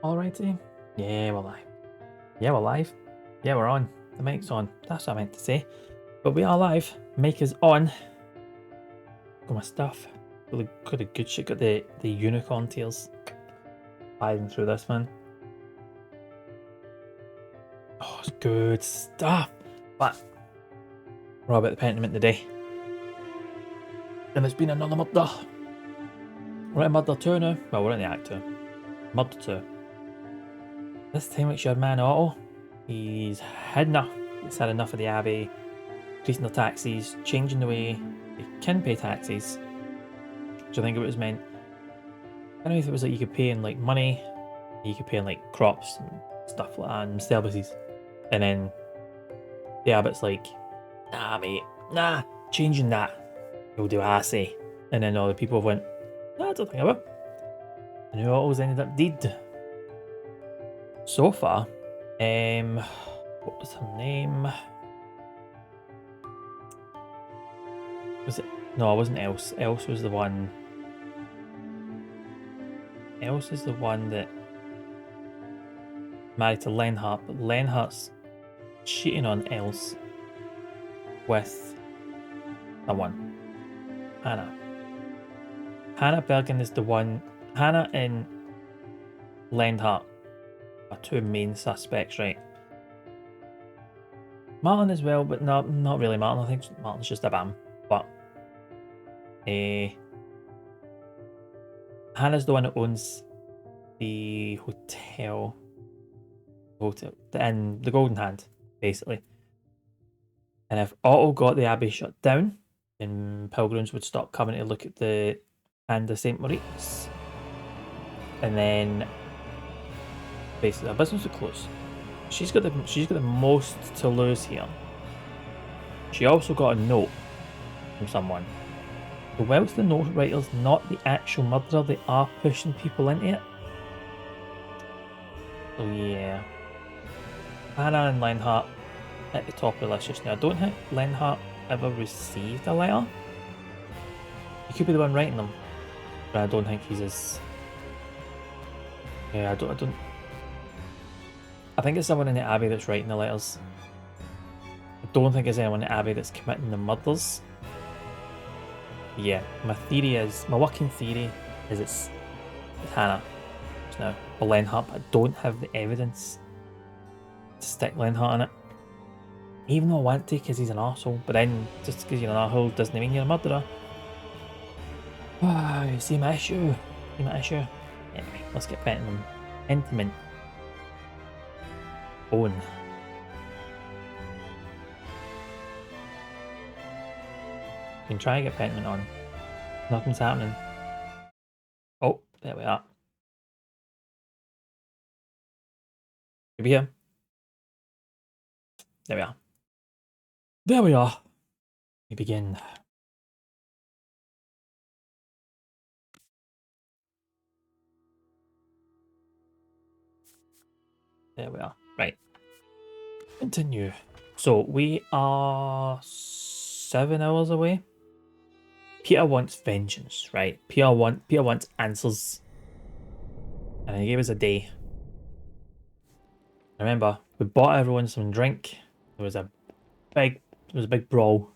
Alrighty. Yeah, we're live. Yeah, we're live. Yeah, we're on. The mic's on. That's what I meant to say. But we are live. Mic is on. Got my stuff. Got a good shit. Got the unicorn tails. Flying through this one. Oh, it's good stuff. But we're all about the Pentiment today. And it's been another murder. We're at Murder 2 now. Well, we're in the Act 2. Murder 2. This time it's your man Otto. He's had enough. He's had enough of the Abbey. Increasing their taxes, changing the way they can pay taxes. Which I think it was meant. I don't know if it was like you could pay in like money, you could pay in like crops and stuff like that, and services. And then the Abbot's like, nah mate, nah, changing that. You'll do what I say. And then all the people went, nah, I don't think I will. And who always ended up dead. So far, what was her name? Was it? No, it wasn't Else. Else was the one. Else is the one that married to Lenhart, but Lenhart's cheating on Else with someone. Hannah. Hannah Bergen is the one. Hannah and Lenhart are two main suspects, right? Martin as well, but not really Martin. I think Martin's just a bam. But Hannah's the one that owns the hotel, and the Golden Hand, basically. And if Otto got the Abbey shut down, then pilgrims would stop coming to look at the Hand of St. Moritz. And then basically her business would close. She's got the most to lose here. She also got a note from someone. So whilst the note writer's not the actual murderer, they are pushing people into it. So yeah. Hannah and Lenhart at the top of the list just now. I don't think Lenhart ever received a letter. He could be the one writing them. But I don't think he's as... Yeah, I don't... I think it's someone in the Abbey that's writing the letters. I don't think it's anyone in the Abbey that's committing the murders. Yeah, my working theory is it's Hannah just now, or Lenhart, but I don't have the evidence to stick Lenhart in it. Even though I want to, because he's an arsehole, but then just because you're an arsehole doesn't mean you're a murderer. You see my issue? See my issue? Anyway, let's get Pentiment. Pentiment. Owen. You can try and get Pentiment on. Nothing's happening. Oh, there we are. Over here. There we are. There we are. We begin. There we are. Right. Continue. So we are 7 hours away. Peter wants vengeance, right? Peter wants answers. And he gave us a day. Remember, we bought everyone some drink. There was a big brawl.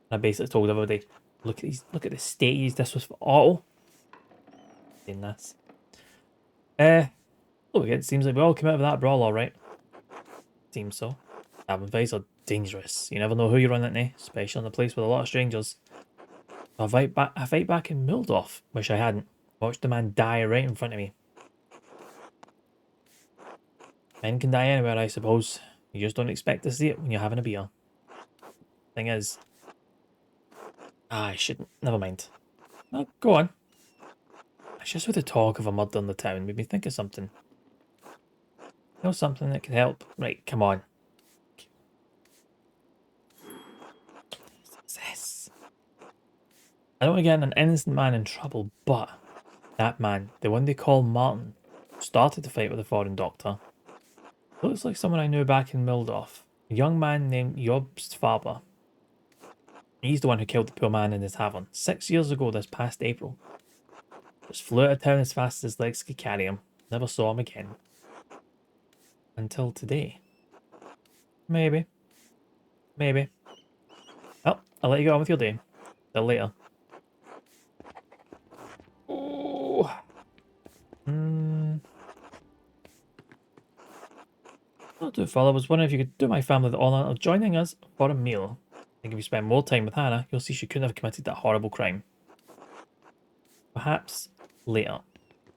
I basically told everybody, look at the state this was for Otto. Saying this. Look, it seems like we all came out of that brawl alright. Seems so. Advice are dangerous. You never know who you run into, especially in a place with a lot of strangers. A fight back in Mildorf. Wish I hadn't. Watched the man die right in front of me. Men can die anywhere, I suppose. You just don't expect to see it when you're having a beer. Thing is... I shouldn't. Never mind. Oh, go on. It's just with the talk of a murder in the town made me think of something. You know something that could help? Right, come on. Success. I don't want to get an innocent man in trouble, but that man, the one they call Martin, started the fight with the foreign doctor. Looks like someone I knew back in Mildorf. A young man named Jobst Faber. He's the one who killed the poor man in the tavern 6 years ago this past April. Just flew out of town as fast as his legs could carry him. Never saw him again. Until today. Maybe. Maybe. Well, I'll let you go on with your day. Till later. Oh. Not too far. I was wondering if you could do my family the honour of joining us for a meal. I think if you spend more time with Hannah, you'll see she couldn't have committed that horrible crime. But perhaps later.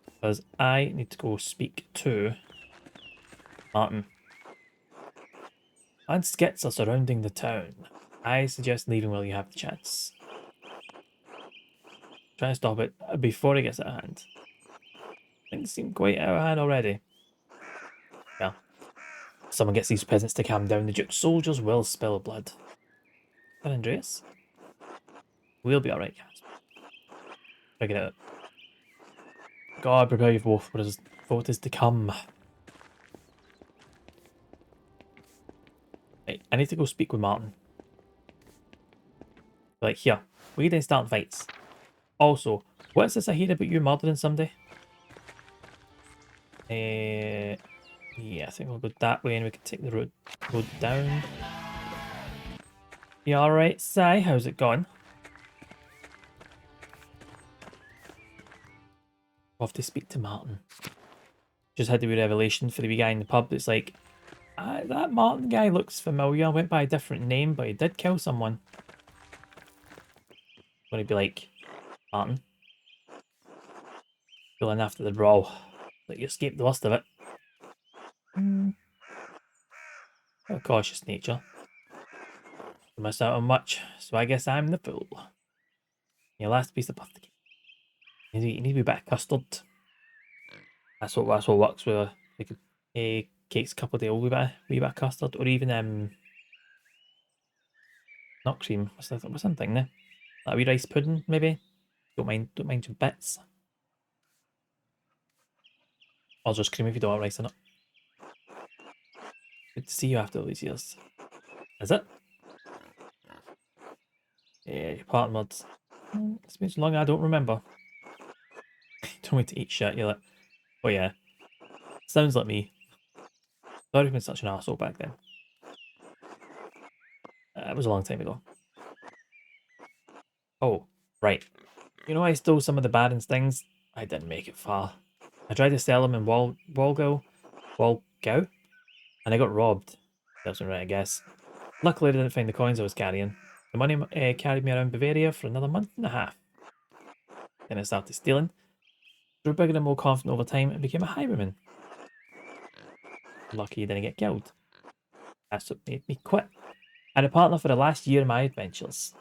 Because I need to go speak to Martin. And skits are surrounding the town. I suggest leaving while you have the chance. Try to stop it before it gets out of hand. Things seem quite out of hand already. Well, if someone gets these peasants to calm down, the Duke's soldiers will spill blood. But Andreas? We'll be alright, guys. Figure it out. God, prepare you for what is to come. Right, I need to go speak with Martin. Like, here, we didn't start fights. Also, what is this I hear about you murdering somebody? Yeah, I think we'll go that way and we can take the road down. You alright, Si? How's it going? Off to speak to Martin. Just had the wee revelation for the wee guy in the pub. It's like, that Martin guy looks familiar. Went by a different name, but he did kill someone. Gonna be like, Martin, feeling after the brawl. Like you escaped the worst of it. A cautious nature. You missed out on much, so I guess I'm the fool. Your last piece of birthday. You need to be a bit of custard. That's what works with like a cake's cup of the old wee bit of custard, or even not cream. What's something there? Like a wee rice pudding, maybe. Don't mind some bits. Or just cream if you don't want rice in it. Good to see you after all these years. Is it? Yeah, your partner mods. It's been so long I don't remember. Told me to eat shit, you're like, oh yeah. Sounds like me. Sorry for being such an arsehole back then. It was a long time ago. Oh, right. You know I stole some of the Baron's things? I didn't make it far. I tried to sell them in Walgau, and I got robbed. That wasn't right, I guess. Luckily, I didn't find the coins I was carrying. The money carried me around Bavaria for another month and a half. Then I started stealing. Grew bigger and more confident over time and became a highwayman. Lucky you didn't get killed. That's what made me quit. I had a partner for the last year of my adventures.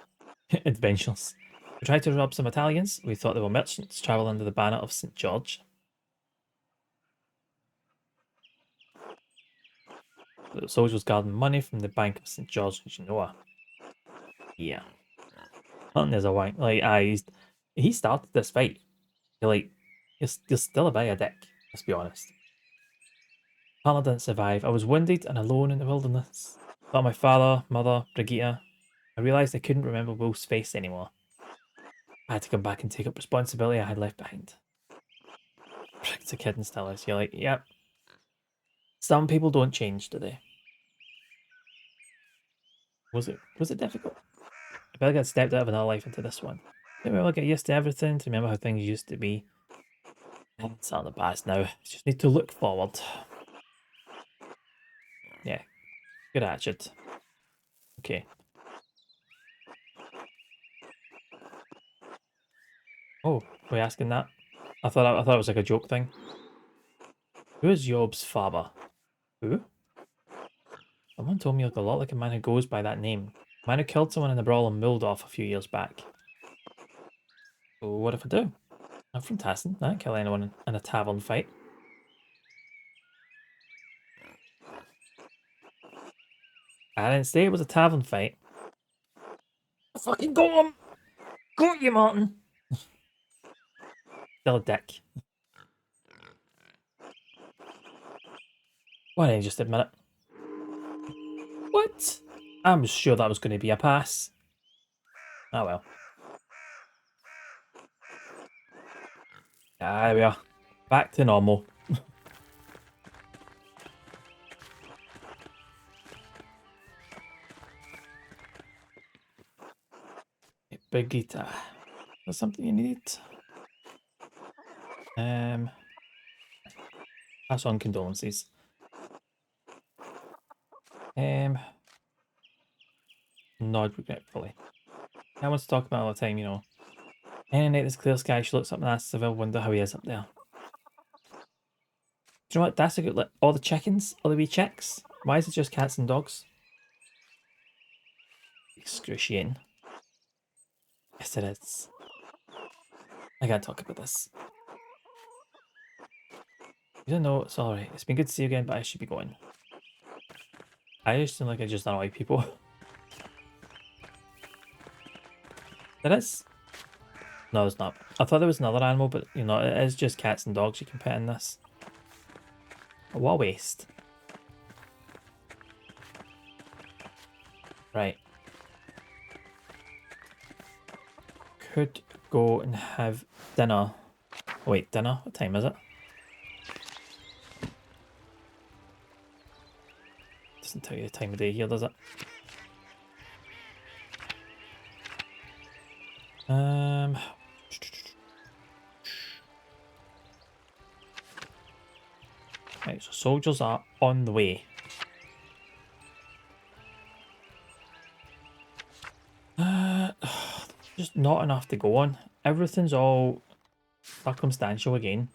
Adventures. We tried to rob some Italians. We thought they were merchants travelling under the banner of St. George. The soldiers guarding money from the Bank of St. George in Genoa. Yeah. Hunting is a wank. Like, he started this fight. You're like, you're still a bit of a dick. Let's be honest. Partner didn't survive. I was wounded and alone in the wilderness. Thought my father, mother, Brigitte. I realised I couldn't remember Will's face anymore. I had to come back and take up responsibility I had left behind. It's a kid and still is. You're like, yep. Some people don't change, do they? Was it difficult? I feel like I'd stepped out of another life into this one. Didn't really get used to everything, to remember how things used to be. It's not the past now. Just need to look forward. Yeah, good attitude. Okay. Oh, were you asking that? I thought it was like a joke thing. Who is Job's father? Who? Someone told me you look a lot like a man who goes by that name. A man who killed someone in the brawl in Muldorf a few years back. So what if I do? I'm from Tassen. I didn't kill anyone in a tavern fight. I didn't say it was a tavern fight. I fucking got him! Got you, Martin! Still a dick. Why didn't you just admit it? What? I'm sure that was going to be a pass. Oh well. Ah, there we are. Back to normal. Big guitar. That's something you need. Pass on condolences. Nod regretfully. I want to talk about all the time, you know. Any night there's clear sky, she looks up and asks if I wonder how he is up there. Do you know what? That's a good, like, all the chickens, all the wee chicks. Why is it just cats and dogs? Excruciating. Yes, it is. I can't talk about this. You don't know, it's alright. It's been good to see you again, but I should be going. I just seem like I just annoy people. There is. No, there's not. I thought there was another animal, but you know, it is just cats and dogs you can pet in this. What a waste. Right. Could go and have dinner. Oh, wait, dinner? What time is it? Doesn't tell you the time of day here, does it? Right, so soldiers are on the way. Just not enough to go on. Everything's all circumstantial again.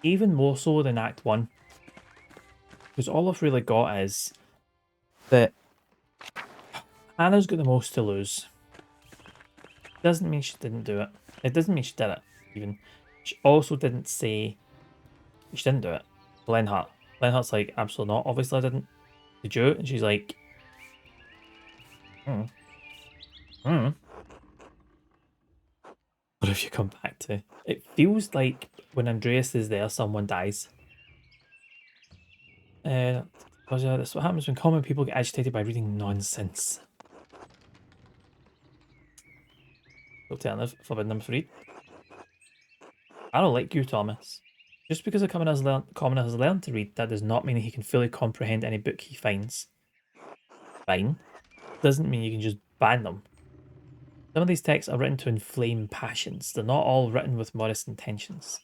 Even more so than Act 1. Because all I've really got is that Hannah's got the most to lose. Doesn't mean she didn't do it. It doesn't mean she did it, even. She also didn't say she didn't do it. Lenhart's like, absolutely not. Obviously I didn't. Did you? And she's like, What have you come back to? It feels like when Andreas is there, someone dies. That's what happens when common people get agitated by reading nonsense. Alternative, forbidden them to read. I don't like you, Thomas. Just because a commoner has learned to read, that does not mean he can fully comprehend any book he finds. Fine. Doesn't mean you can just ban them. Some of these texts are written to inflame passions. They're not all written with modest intentions.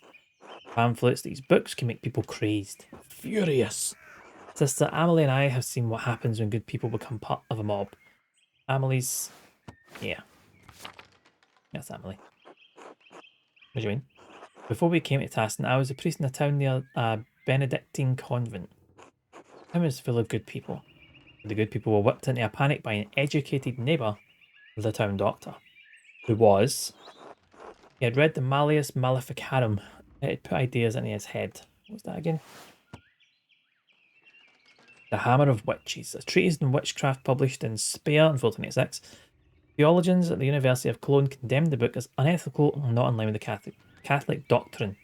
Pamphlets, these books can make people crazed, furious. Sister Amelie and I have seen what happens when good people become part of a mob. Amelie's... yeah. That's Amelie. What do you mean? Before we came to Taston, I was a priest in a town near a Benedictine convent. The town was full of good people. The good people were whipped into a panic by an educated neighbour of the town doctor, who was... he had read the Malleus Maleficarum. It had put ideas into his head. What was that again? The Hammer of Witches, a treatise on witchcraft published in Speyer in 1486. Theologians at the University of Cologne condemned the book as unethical and not in line with the Catholic doctrine.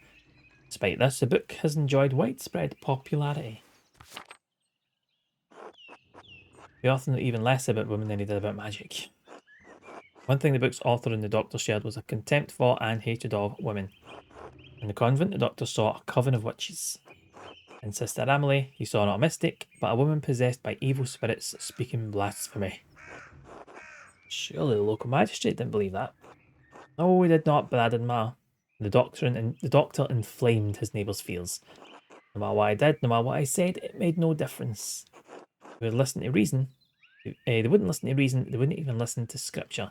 Despite this, the book has enjoyed widespread popularity. The author knew even less about women than he did about magic. One thing the book's author and the doctor shared was a contempt for and hatred of women. In the convent, the doctor saw a coven of witches. In Sister Amelie, he saw not a mystic, but a woman possessed by evil spirits speaking blasphemy. Surely the local magistrate didn't believe that. No, he did not, but that didn't matter. The doctor inflamed his neighbour's fears. No matter what I did, no matter what I said, it made no difference. They would listen to reason. They wouldn't listen to reason, they wouldn't even listen to scripture.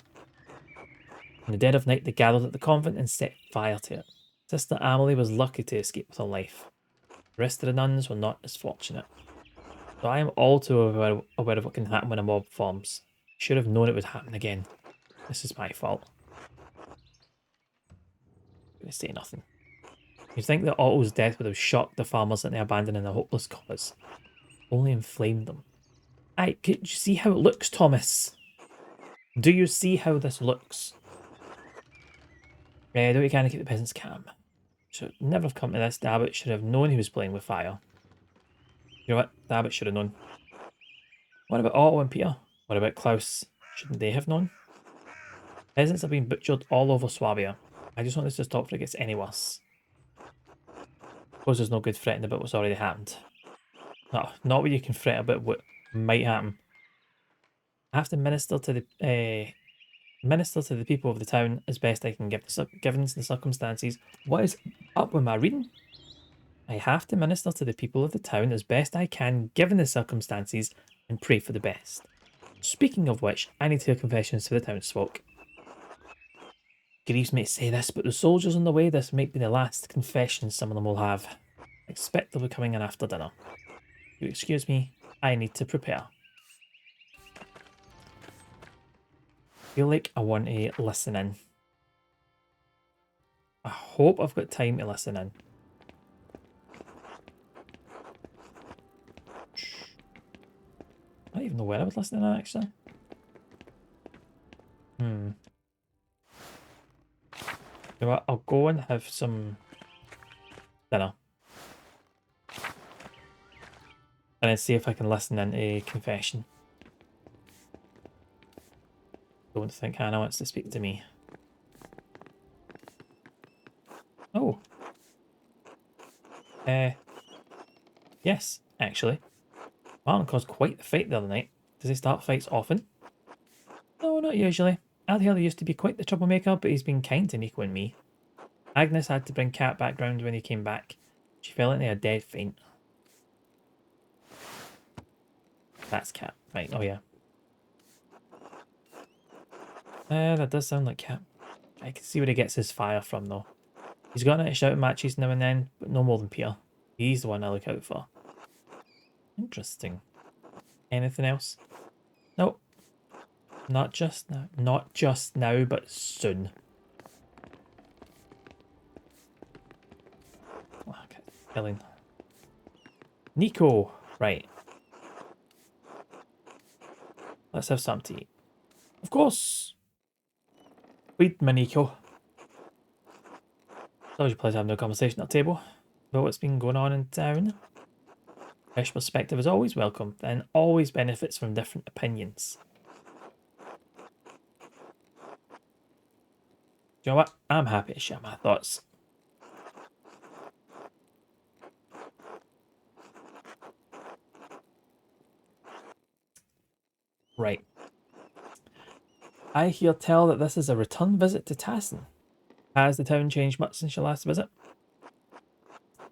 In the dead of night, they gathered at the convent and set fire to it. Sister Amelie was lucky to escape with her life. The rest of the nuns were not as fortunate. So I am all too aware of what can happen when a mob forms. I should have known it would happen again. This is my fault. I'm going to say nothing. You'd think that Otto's death would have shocked the farmers into abandoning their hopeless cause. Only inflamed them. Can you see how it looks, Thomas? Do you see how this looks? Do what you can to keep the peasants calm. Should never have come to this. The abbot should have known he was playing with fire. You know what? The abbot should have known. What about Otto and Peter? What about Klaus? Shouldn't they have known? Peasants have been butchered all over Swabia. I just want this to stop before it gets any worse. Suppose there's no good fretting about what's already happened. No, not when you can fret about what might happen. I have to minister to the people of the town as best I can, given the circumstances. What is up with my reading? I have to minister to the people of the town as best I can, given the circumstances, and pray for the best. Speaking of which, I need to hear confessions to the townsfolk. grieves me to say this, but the soldiers on the way, this might be the last confession some of them will have. I expect they'll be coming in after dinner. You excuse me, I need to prepare. Feel like I want to listen in. I hope I've got time to listen in. I don't even know where I was listening in, actually. You know what? I'll go and have some dinner. And then see if I can listen in a confession. Don't think Hannah wants to speak to me. Oh. Yes, actually. Martin caused quite the fight the other night. Does he start fights often? No, not usually. Adhiel used to be quite the troublemaker, but he's been kind to Nico and me. Agnes had to bring Kat back round when he came back. She fell into a dead faint. That's Kat. Right, oh yeah. That does sound like Kat. I can see where he gets his fire from, though. He's gotten into shouting matches now and then, but no more than Peter. He's the one I look out for. Interesting. Anything else? Nope. Not just now. Not just now, but soon. Okay, killing. Nico. Right. Let's have something to eat. Of course. Feed me, Nico. It's always a pleasure having a conversation at the table about what's been going on in town. Fresh perspective is always welcome and always benefits from different opinions. Do you know what? I'm happy to share my thoughts. Right. I hear tell that this is a return visit to Tassin. Has the town changed much since your last visit?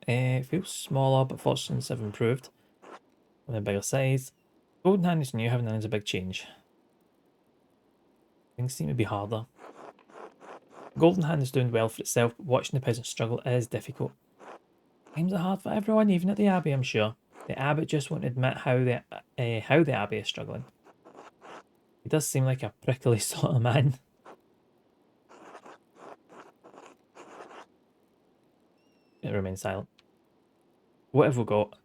It feels smaller, but fortunes have improved. With a bigger size. Golden Hand is new, having is a big change. Things seem to be harder. Golden Hand is doing well for itself, but watching the peasants struggle is difficult. Times are hard for everyone, even at the Abbey, I'm sure. The Abbot just won't admit how the Abbey is struggling. He does seem like a prickly sort of man. It remains silent. What have we got?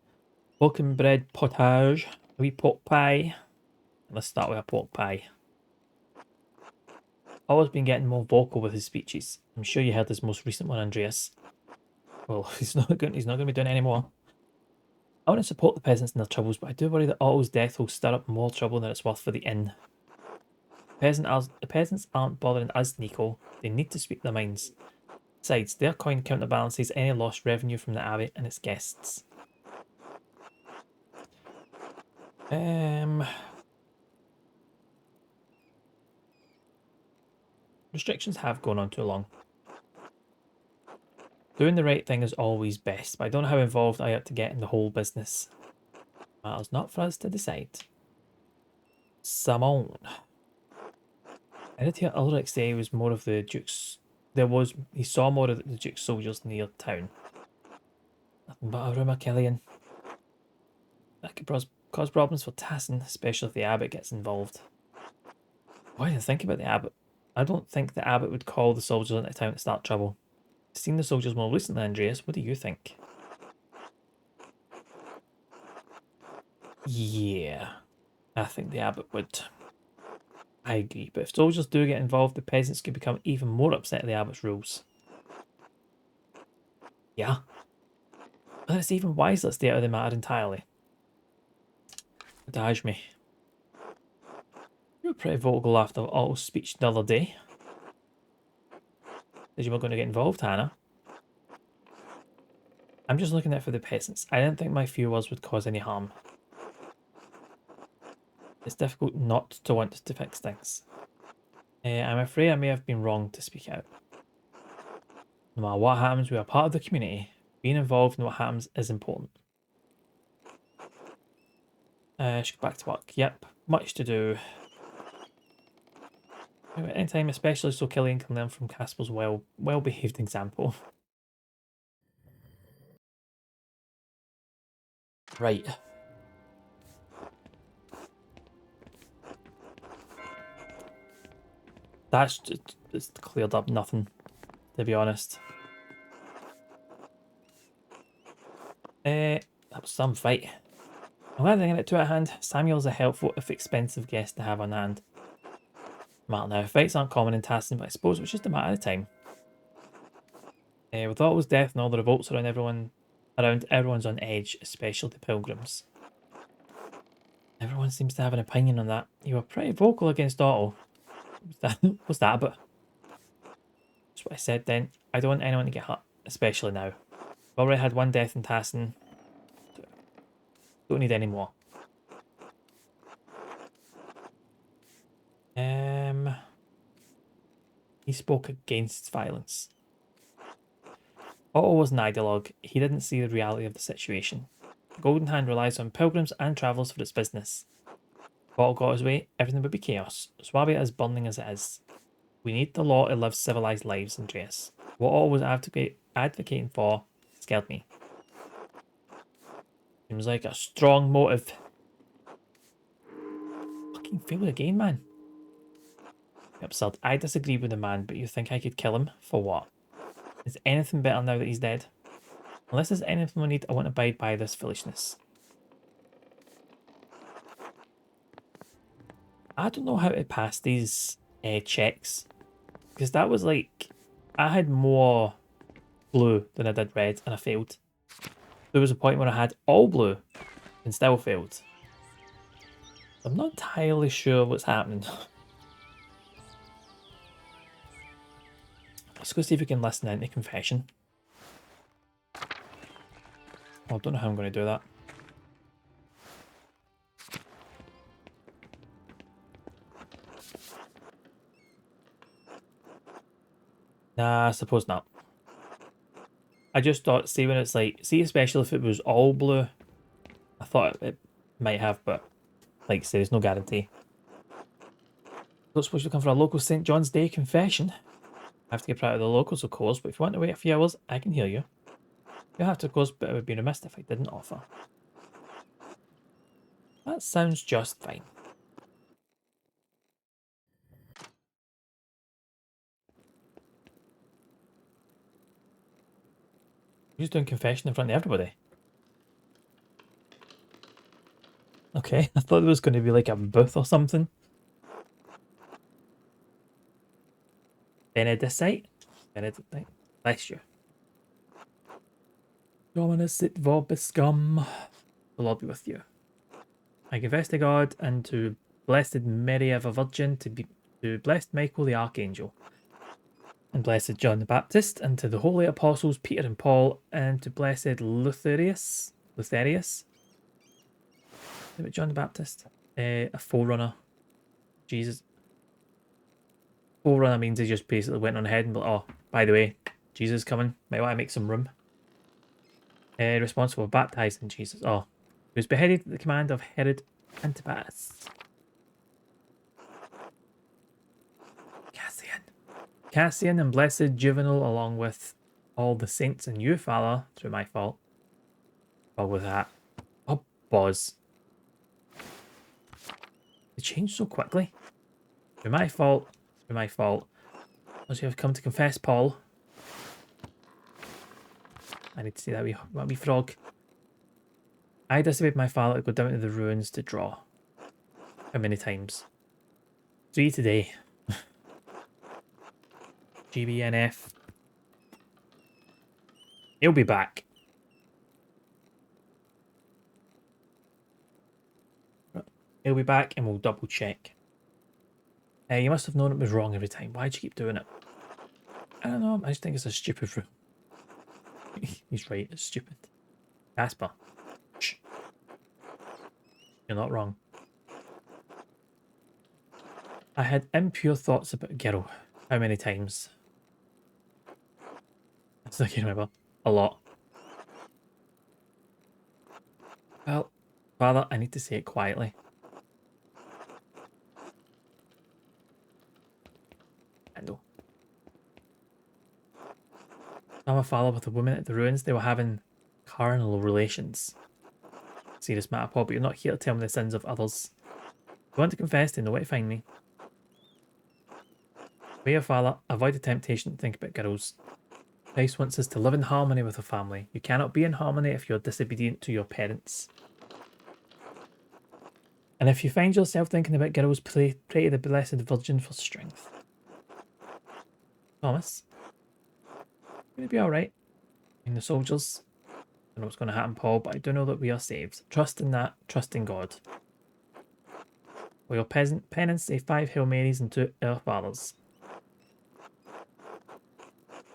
Pork and bread potage, a wee pork pie. Let's start with a pork pie. Always been getting more vocal with his speeches. I'm sure you heard his most recent one, Andreas. Well, he's not going to be doing it anymore. I want to support the peasants in their troubles, but I do worry that Otto's death will stir up more trouble than it's worth for the inn. The peasants aren't bothering us, Nico. They need to speak their minds. Besides, their coin counterbalances any lost revenue from the Abbey and its guests. Restrictions have gone on too long. Doing the right thing is always best, but I don't know how involved I ought to get in the whole business. Matters not for us to decide. Simone. I did hear Ulrich say he was more of the Duke's. He saw more of the Duke's soldiers near town. Nothing but a rumour, Killian. That could cause problems for Tassin, especially if the Abbot gets involved. Why did I think about the Abbot? I don't think the Abbot would call the soldiers into town to start trouble. I've seen the soldiers more recently, Andreas. What do you think? Yeah, I think the Abbot would. I agree, but if soldiers do get involved, the peasants could become even more upset at the Abbot's rules. Yeah. But it's even wiser to stay out of the matter entirely. Adage me. You were pretty vocal after Otto's speech the other day. Said you were going to get involved, Hannah. I'm just looking out for the peasants. I didn't think my few words would cause any harm. It's difficult not to want to fix things. I'm afraid I may have been wrong to speak out. No matter what happens, we are part of the community. Being involved in what happens is important. Should go back to work. Yep, much to do. Anytime, especially so Killian can learn from Casper's well-behaved example. Right. That's just, it's cleared up nothing, to be honest. That was some fight. I'm glad I didn't get it to at hand. Samuel's a helpful, if expensive guest to have on hand. Well, now, fights aren't common in Tassin, but I suppose it was just a matter of time. With Otto's death and all the revolts around everyone's on edge, especially the pilgrims. Everyone seems to have an opinion on that. You were pretty vocal against Otto. What's that about? That's what I said then. I don't want anyone to get hurt, especially now. We've already had one death in Tassin. Don't need any more. He spoke against violence. Otto was an ideologue. He didn't see the reality of the situation. The Golden Hand relies on pilgrims and travellers for its business. If Otto got his way, everything would be chaos. Swabia is burning as it is. We need the law to live civilised lives, Andreas. What Otto was advocating for scared me. Seems like a strong motive. Fucking failed again, man. Absurd. I disagree with the man, but you think I could kill him? For what? Is anything better now that he's dead? Unless there's anything we need, I won't abide by this foolishness. I don't know how to pass these checks. Because that was like... I had more blue than I did red, and I failed. There was a point where I had all blue, and still failed. I'm not entirely sure what's happening. Let's go see if we can listen in to confession. Oh, I don't know how I'm going to do that. Nah, I suppose not. I just thought, see when it's like, see especially if it was all blue, I thought it might have, but like I say, there's no guarantee. Don't suppose you'll come for a local St. John's Day confession. I have to get proud of the locals, of course, but if you want to wait a few hours, I can hear you. You'll have to, of course, but it would be remiss if I didn't offer. That sounds just fine. Who's doing confession in front of everybody? Okay, I thought there was going to be like a booth or something. Benedicite? Benedicite. Bless you. Dominus it vobiscum. The Lord be with you. I confess to God and to Blessed Mary of a Virgin, to Blessed Michael the Archangel, and Blessed John the Baptist, and to the holy apostles Peter and Paul, and to Blessed Lutherius. Is it John the Baptist? A forerunner. Jesus. Forerunner means he just basically went on ahead and be like, oh, by the way, Jesus is coming. Might want to make some room. Responsible for baptizing Jesus. Oh, he was beheaded at the command of Herod Antipas. Cassian and Blessed Juvenal, along with all the saints and you, Father, through my fault. Oh, with that. Oh, Boz. They changed so quickly. Through my fault. Through my fault. As you have come to confess, Paul. I need to see that wee frog. I disobeyed my father to go down to the ruins to draw. How many times? 3 today. GBNF. He'll be back. He'll be back and we'll double check. You must have known it was wrong every time. Why'd you keep doing it? I don't know. I just think it's a stupid rule. He's right. It's stupid. Casper. Shh. You're not wrong. I had impure thoughts about Gero. How many times? I still can't remember. A lot. Well, Father, I need to say it quietly. Candle. Saw my father with a woman at the ruins. They were having carnal relations. Serious matter, Paul, but you're not here to tell me the sins of others. If you want to confess, then know where to find me. Obey your father. Avoid the temptation to think about girls. Christ wants us to live in harmony with the family. You cannot be in harmony if you're disobedient to your parents. And if you find yourself thinking about girls, pray to the Blessed Virgin for strength. Thomas, going to be alright. In the soldiers, I don't know what's going to happen, Paul, but I do know that we are saved. Trust in that, trust in God. For your penance, say 5 Hail Marys and 2 Our Fathers.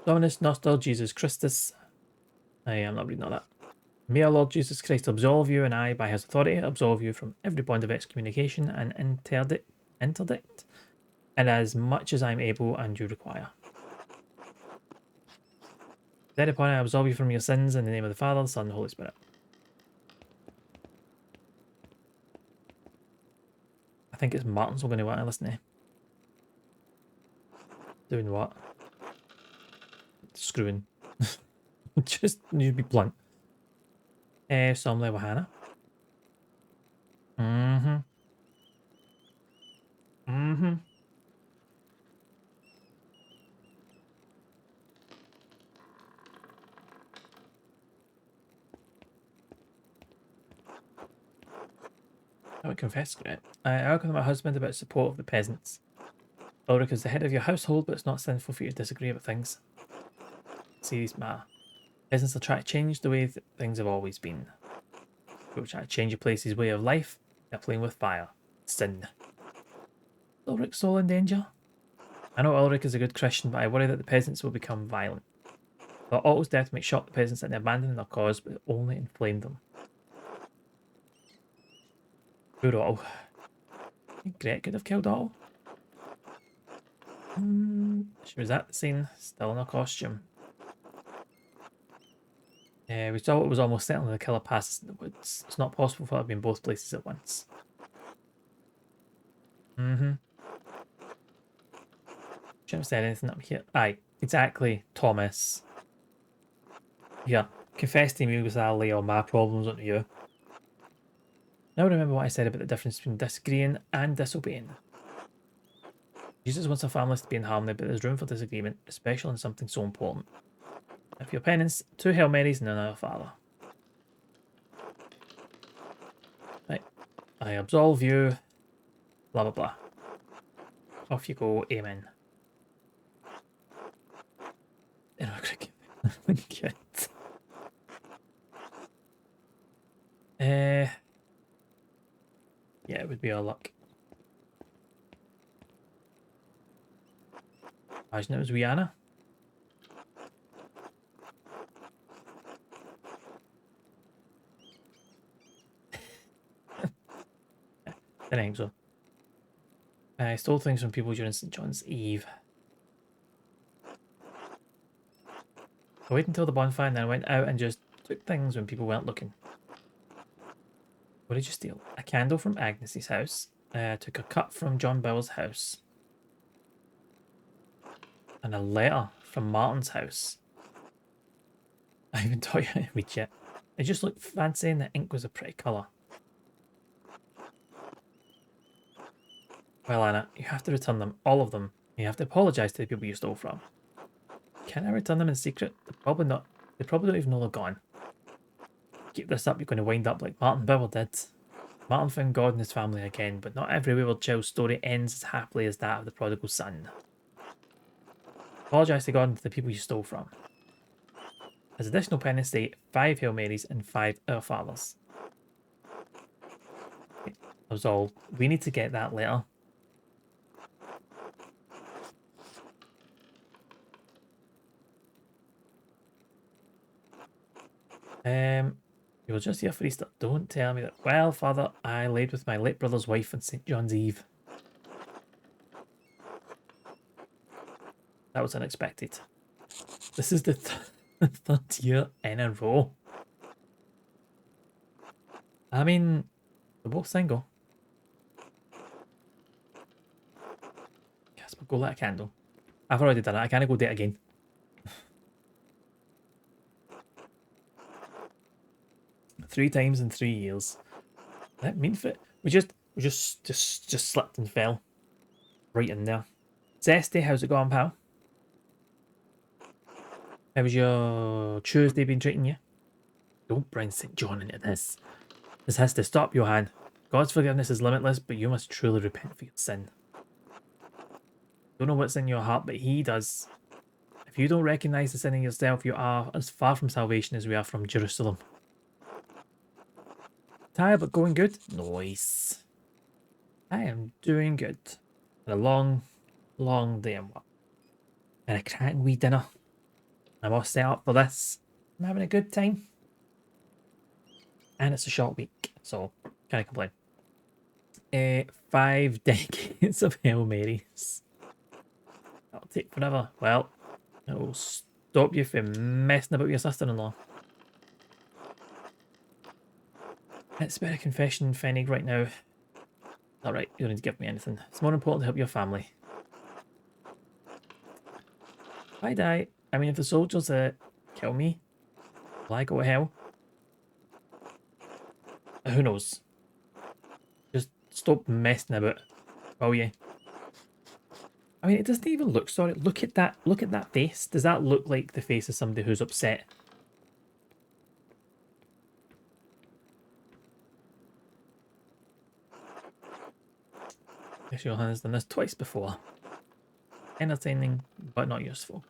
Dominus Noster Jesus Christus. I am not reading all that. May our Lord Jesus Christ absolve you, and I, by his authority, absolve you from every bond of excommunication and interdict, and as much as I am able and you require. Thereupon I absolve you from your sins in the name of the Father, the Son, and the Holy Spirit. I think it's Martin's we're going to want to listen to. Doing what? Screwing. Just need to be blunt. Somley Wahana. Mm-hmm. Mm-hmm. I would confess, great. I argue with my husband about support of the peasants. Ulrich is the head of your household, but it's not sinful for you to disagree about things. Serious matter. Peasants are trying to change the way that things have always been. People try to change a place's way of life. They're playing with fire. Sin. Is Ulrich's soul in danger? I know Ulrich is a good Christian, but I worry that the peasants will become violent. Thought Otto's death might shock the peasants into abandoning their cause, but it only inflamed them. Poor Otto. I think Gret could have killed Otto. She was at the scene, still in her costume. We saw it was almost certainly the killer passes in the woods. It's not possible for her to be in both places at once. Shouldn't have said anything up here. Aye, exactly, Thomas. Here, confess to me because I'll lay all my problems onto you. Now remember what I said about the difference between disagreeing and disobeying. Jesus wants our families to be in harmony, but there's room for disagreement, especially on something so important. If your penance, 2 Hail Marys and an Our Father. Right, I absolve you. Blah blah blah. Off you go, amen. Good. Yeah, it would be our luck. Imagine it was Rihanna. I think so. I stole things from people during St. John's Eve. I waited until the bonfire and then I went out and just took things when people weren't looking. What did you steal? A candle from Agnes's house. I took a cup from John Bell's house. And a letter from Martin's house. I even taught you how to read it. It just looked fancy and the ink was a pretty colour. Well, Anna, you have to return them, all of them. You have to apologise to the people you stole from. Can I return them in secret? They're probably not. They probably don't even know they're gone. Keep this up, you're going to wind up like Martin Bauer did. Martin found God in his family again, but not every Wayward Child's story ends as happily as that of the prodigal son. Apologise to God and to the people you stole from. As additional penance, say 5 Hail Marys and 5 Our Fathers. Okay, that was all. We need to get that letter. You were just here for Easter. Don't tell me that. Well, Father, I laid with my late brother's wife on St. John's Eve. That was unexpected. This is the third year in a row. I mean, we're both single. Guess we'll go light a candle. I've already done it. I can't go do it again. Three times in 3 years. That mean for it? We just slipped and fell right in there. Zesty, how's it going, pal? How's your Tuesday been treating you? Don't bring St. John into this. This has to stop, Johann. God's forgiveness is limitless, but you must truly repent for your sin. Don't know what's in your heart, but he does. If you don't recognize the sin in yourself, you are as far from salvation as we are from Jerusalem. Tired, but going good? Nice. I am doing good. And a long, long day and work. And a cracking wee dinner. I'm all set up for this. I'm having a good time. And it's a short week, so can't complain. 5 decades of Hail Marys. That'll take forever. Well, it will stop you from messing about with your sister-in-law. It's about a confession, Fennig, right now. Alright, you don't need to give me anything. It's more important to help your family. If I die, I mean, if the soldiers kill me, will I go to hell? Who knows? Just stop messing about, will you? I mean, it doesn't even look sorry. Look at that face. Does that look like the face of somebody who's upset? Yes, Johan has done this twice before. Entertaining, but not useful.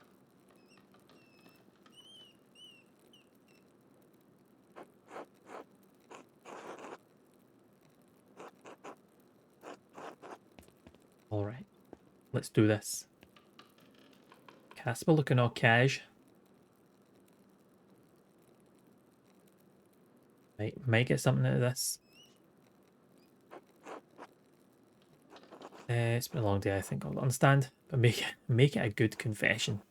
Alright, let's do this. Casper looking all cash. Might get something out of this. It's been a long day, I think I'll understand. But make it a good confession.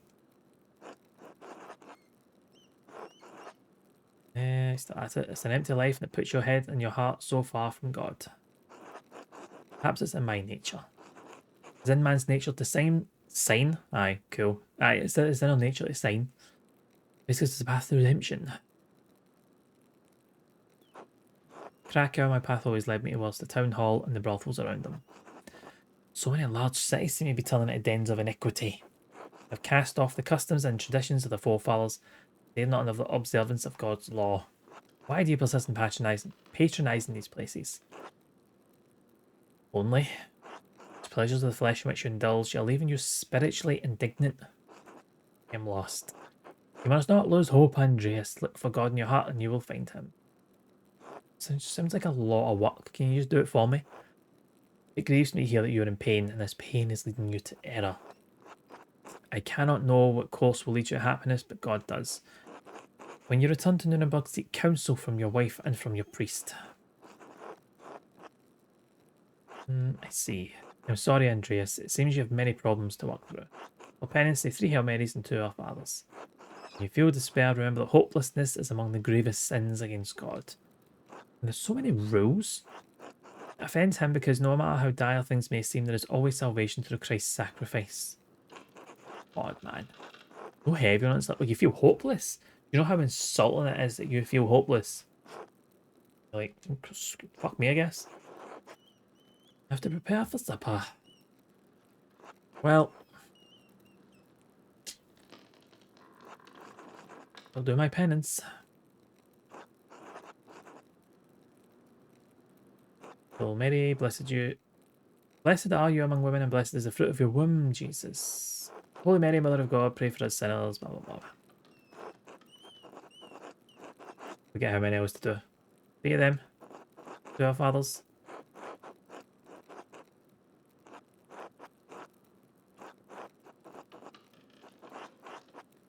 Still at it. It's an empty life and it puts your head and your heart so far from God. Perhaps it's in my nature. It's in man's nature to sign? Aye, cool. Aye, it's in our nature to sign. Because it's a path to redemption. Krakow, my path always led me towards the town hall and the brothels around them. So many large cities seem to be turning into dens of iniquity. They've cast off the customs and traditions of their forefathers. They're not under the observance of God's law. Why do you persist in patronising these places? Only the pleasures of the flesh in which you indulge are leaving you spiritually indignant. I am lost. You must not lose hope, Andreas. Look for God in your heart and you will find him. Sounds like a lot of work. Can you just do it for me? It grieves me to hear that you are in pain, and this pain is leading you to error. I cannot know what course will lead you to happiness, but God does. When you return to Nuremberg, seek counsel from your wife and from your priest. I see. I'm sorry, Andreas. It seems you have many problems to work through. For penance, say 3 Hail Marys and 2 Our Fathers. When you feel despair, remember that hopelessness is among the gravest sins against God. And there's so many rules. It offends him because no matter how dire things may seem, there is always salvation through Christ's sacrifice. God, man. So heavy on it. It's like you feel hopeless. You know how insulting it is that you feel hopeless? You're like, fuck me, I guess. I have to prepare for supper. Well, I'll do my penance. So Mary, blessed are you among women, and blessed is the fruit of your womb, Jesus. Holy Mary, Mother of God, pray for us sinners, blah, blah, blah. Forget how many else to do. 3 of them. 2 Our Fathers.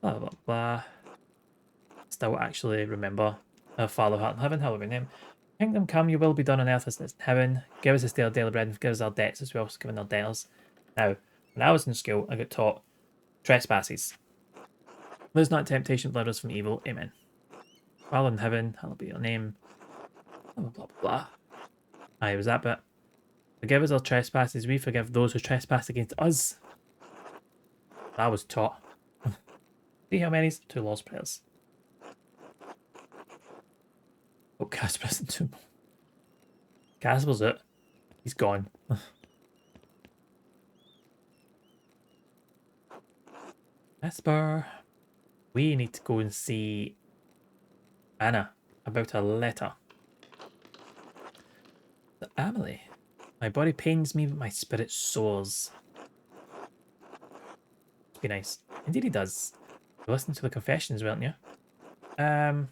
Blah, blah, blah. Still actually remember our Father who art in heaven, hallowed be your name. Kingdom come, your will be done on earth as it is in heaven. Give us this day our daily bread and forgive us our debts as we also forgive our debtors. Now, when I was in school, I got taught trespasses. Lead us not into temptation, but deliver us from evil. Amen. Father in heaven, hallowed be your name. Blah, blah, blah, blah. Aye, was that bit. Forgive us our trespasses, we forgive those who trespass against us. I was taught. See how many's 2 Lord's Prayers. Oh, Casper's in 2 more. Casper's it. He's gone. Casper. We need to go and see Anna about a letter. The Emily. My body pains me, but my spirit soars. Be nice. Indeed he does. You listened to the confessions, weren't you? Do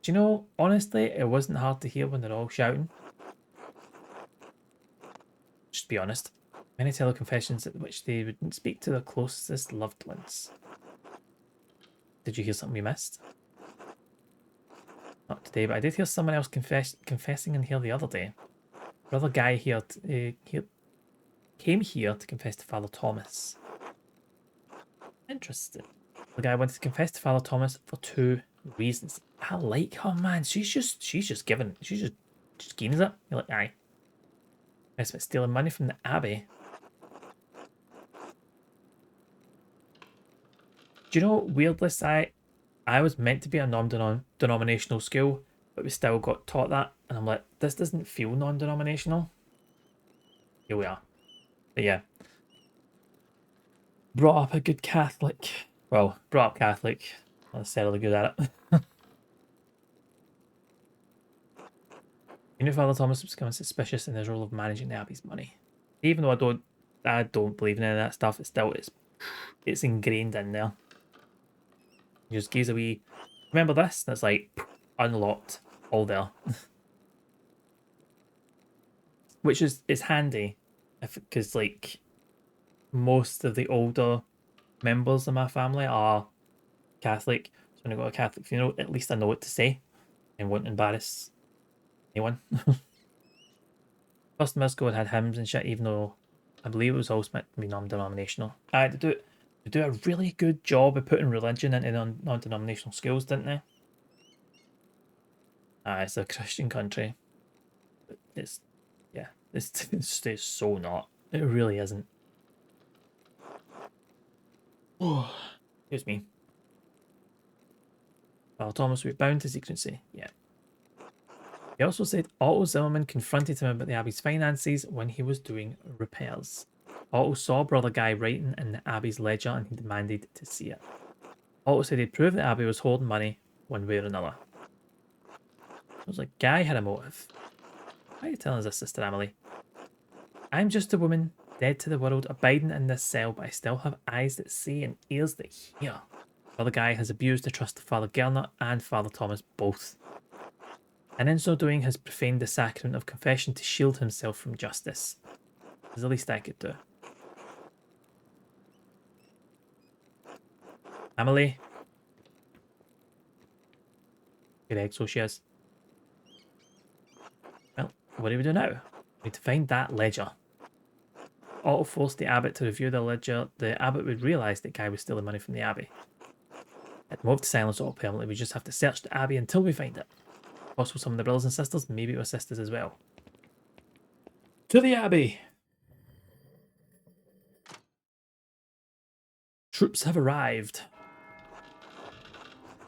you know, honestly, it wasn't hard to hear when they're all shouting. Just be honest. Many tell the confessions at which they wouldn't speak to their closest loved ones. Did you hear something we missed? Not today, but I did hear someone else confessing in here the other day. Brother Guy here came here to confess to Father Thomas. Interesting. The guy wanted to confess to Father Thomas for 2 reasons. I like her, man. She's just giving. She's just keen as it. You're like, aye. Yes, but stealing money from the Abbey. Do you know, weirdly, I was meant to be a non-denominational school, but we still got taught that, and I'm like, this doesn't feel non-denominational. Here we are. But yeah. Brought up a good Catholic. Well, brought up Catholic. Not necessarily good at it. You knew Father Thomas was becoming suspicious in his role of managing the Abbey's money. Even though I don't believe in any of that stuff, it's ingrained in there. You just gaze a wee. Remember this? That's like unlocked, all there. Which is handy, because like most of the older members of my family are Catholic. So when I go to a Catholic funeral, at least I know what to say and won't embarrass anyone. Customers go and had hymns and shit, even though I believe it was always meant to be non-denominational. They do a really good job of putting religion into non-denominational schools, didn't they? It's a Christian country. It's so not. It really isn't. Oh, excuse me. Well, Thomas, we're bound to secrecy. Yeah. He also said Otto Zimmerman confronted him about the Abbey's finances when he was doing repairs. Otto saw Brother Guy writing in the Abbey's ledger and he demanded to see it. Otto said he'd prove the Abbey was holding money one way or another. I was like, Guy had a motive. Why are you telling us this, Sister Emily? I'm just a woman, dead to the world, abiding in this cell, but I still have eyes that see and ears that hear. Brother Guy has abused the trust of Father Gellner and Father Thomas both, and in so doing has profaned the sacrament of confession to shield himself from justice. It's the least I could do. Emily. Good egg, so she is. Well, what do we do now? We need to find that ledger. Otto forced the abbot to review the ledger. The abbot would realise that Guy was stealing money from the abbey. At the move to silence Otto permanently, we just have to search the abbey until we find it. Also, some of the brothers and sisters, maybe it was sisters as well. To the abbey! Troops have arrived.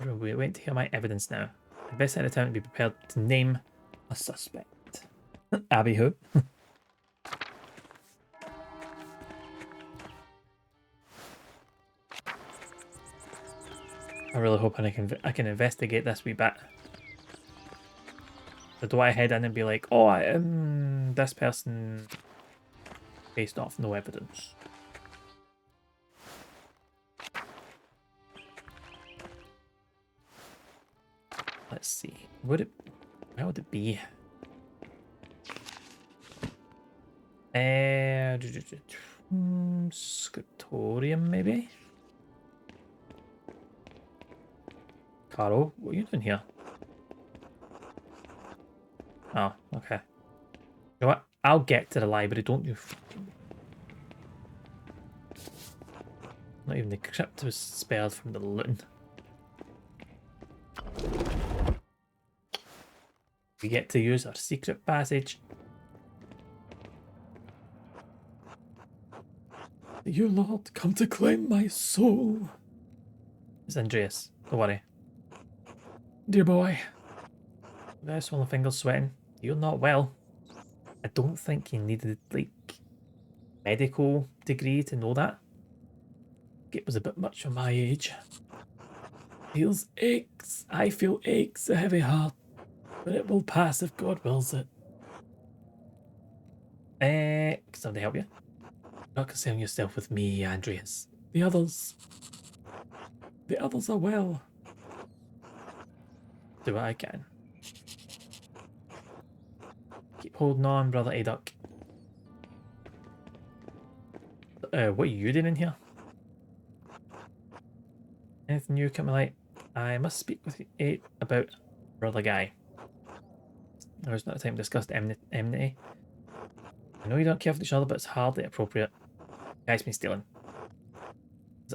We're waiting to hear my evidence now. The best side of town to be prepared to name a suspect. Abbey who? I really hope I can investigate this wee bit. So do I head in and be like, oh, I am this person based off no evidence? Let's see. Where would it be? Scriptorium, maybe? Caro, what are you doing here? Oh, okay. You know what? I'll get to the library, don't you? Not even the crypt was spared from the looting. We get to use our secret passage. You, Lord, come to claim my soul. It's Andreas. Don't worry. Dear boy. Now swollen fingers sweating. You're not well. I don't think you needed, like, medical degree to know that. It was a bit much for my age. Feels aches. I feel aches, a heavy heart. But it will pass if God wills it. Can somebody help you? Not concern yourself with me, Andreas. The others are well. Do what I can. Keep holding on, brother Aduck. What are you doing in here? Anything new coming light? I must speak with you about brother Guy. There's not time to discuss enmity. I know you don't care for each other, but it's hardly appropriate. Guy's been stealing.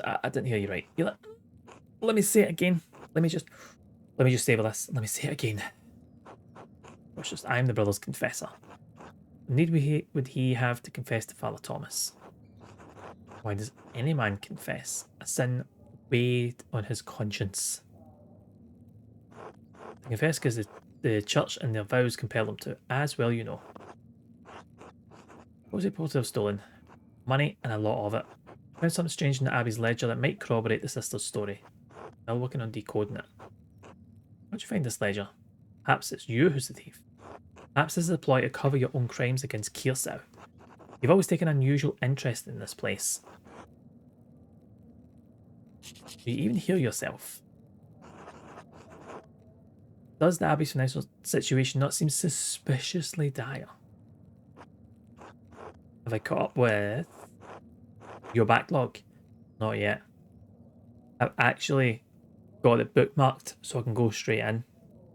I didn't hear you right. Let me say it again. Let me just save this. Let me say it again. It's just I'm the brother's confessor. Would he have to confess to Father Thomas? Why does any man confess? A sin weighed on his conscience. I confess because the church and their vows compel them to, as well you know. What was he supposed to have stolen? Money and a lot of it. Found something strange in the Abbey's ledger that might corroborate the sister's story. Still working on decoding it. How'd you find this ledger? Perhaps it's you who's the thief. Perhaps this is a ploy to cover your own crimes against Kiersau. You've always taken an unusual interest in this place. Do you even hear yourself? Does the Abbey's financial situation not seem suspiciously dire? Have I caught up with your backlog? Not yet. I've actually got it bookmarked so I can go straight in.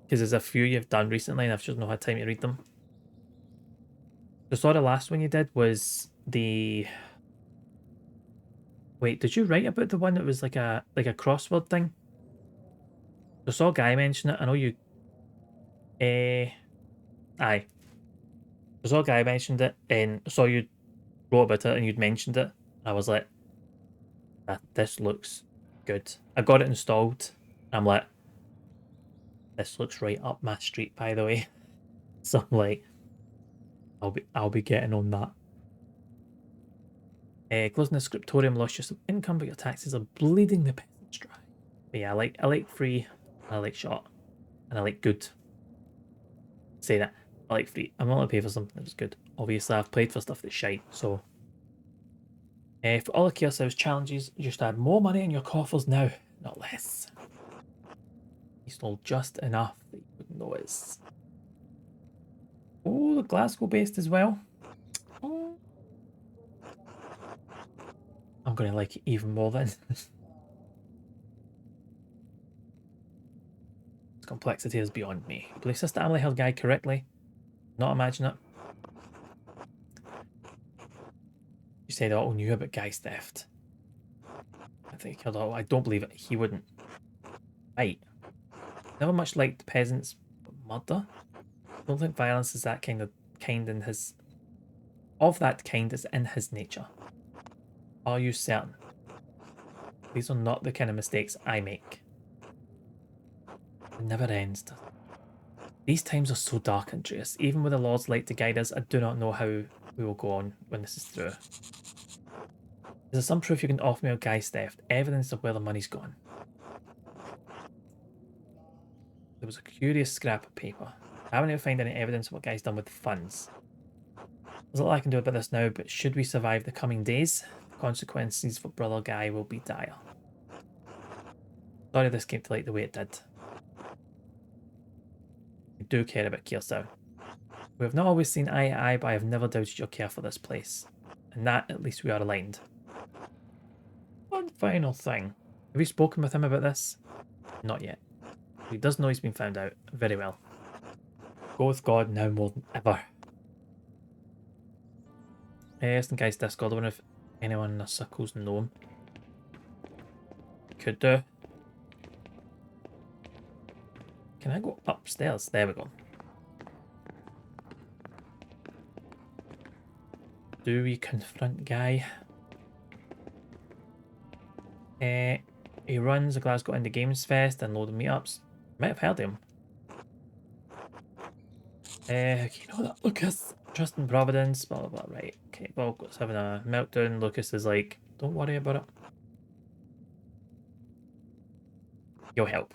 Because there's a few you've done recently and I've just not had time to read them. So the last one you did was the... Wait, did you write about the one that was like a crossword thing? I saw a guy mention it. I know you... Aye. I saw a guy mentioned it and I saw you wrote about it and you'd mentioned it. I was like, this looks good. I got it installed. I'm like, this looks right up my street, by the way. So I'm like, I'll be getting on that. Closing the scriptorium lost you some income, but your taxes are bleeding the peasants dry. But yeah, I like free, I like short, and I like good. Say that. I like free. I'm not gonna pay for something that's good. Obviously, I've played for stuff that's shite, so. For all of Kiersau's challenges, you just add more money in your coffers now, not less. He stole just enough that you wouldn't notice. Oh, the Glasgow based as well. Oh. I'm going to like it even more then. Its complexity is beyond me. I believe Sister Emily held Guy correctly. Not imagine it. You said Otto knew about Guy's theft. I think he killed Otto. I don't believe it. He wouldn't. Right. Never much liked the peasants, but murder? I don't think violence is that kind in his... Of that kind is in his nature. Are you certain? These are not the kind of mistakes I make. It never ends. These times are so dark, Andreas. Even with the Lord's light to guide us, I do not know how we will go on when this is through. Is there some proof you can offer me of Guy's theft? Evidence of where the money's gone? There was a curious scrap of paper. I haven't able to find any evidence of what Guy's done with the funds. There's a lot I can do about this now, but should we survive the coming days, the consequences for Brother Guy will be dire. Sorry this came to light the way it did. I do care about Kiersau. We have not always seen eye to eye, but I have never doubted your care for this place. And that, at least we are aligned. One final thing. Have you spoken with him about this? Not yet. He does know he's been found out. Very well. Go with God now more than ever. Yes, the guy's Discord. I wonder if anyone in the circles know him. Could do. Can I go upstairs? There we go. Do we confront Guy? He runs the Glasgow Indie Games Fest and load of meetups. Might have heard of him. Okay, you know that Lucas. Trust in Providence, blah blah blah. Right. Okay, Volk's having a meltdown. Lucas is like, don't worry about it. You'll help.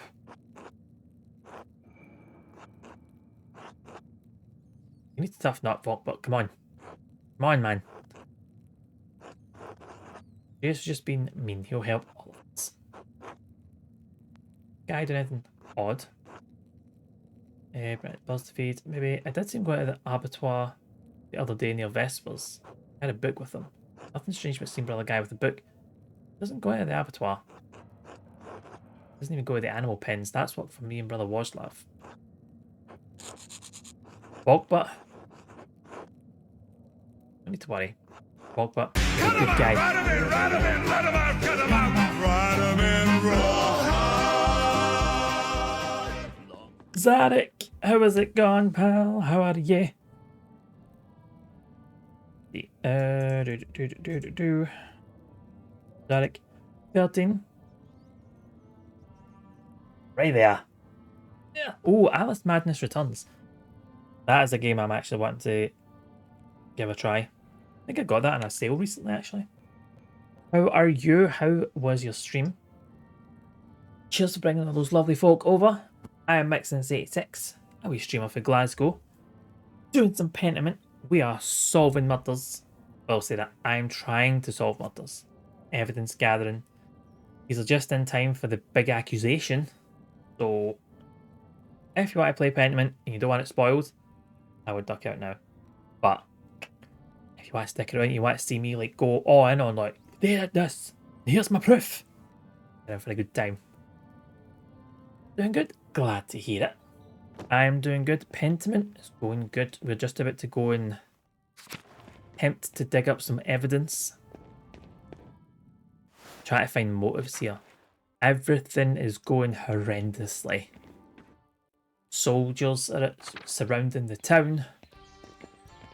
You need to toughen up, Volk, but come on. Come on, man. He's just been mean. He'll help all of us. Guy did anything odd. Right, BuzzFeed. Maybe I did see him go to the abattoir the other day near Vespers. I had a book with him. Nothing strange about seeing brother guy with a book. Doesn't go out of the abattoir. Doesn't even go to the animal pens. That's what for me and brother Wojlav. Bogbutt. Don't need to worry. Bogbutt, you're a good guy. Zarek, how has it gone, pal? How are you? Zarek, 13. Right there. Yeah. Oh, Alice Madness Returns. That is a game I'm actually wanting to give a try. I think I got that on a sale recently, actually. How are you? How was your stream? Cheers for bringing all those lovely folk over. I am Mixins86, a wee streamer for Glasgow. Doing some Pentiment. We are solving murders. I'll say that. I'm trying to solve murders. Evidence gathering. These are just in time for the big accusation. So, if you want to play Pentiment and you don't want it spoiled, I would duck out now. But, if you want to stick around, you want to see me like go all in on like, they did this, here's my proof. You're in for a good time. Doing good? Glad to hear it. I'm doing good. Pentiment is going good. We're just about to go and attempt to dig up some evidence. Try to find motives here. Everything is going horrendously. Soldiers are surrounding the town.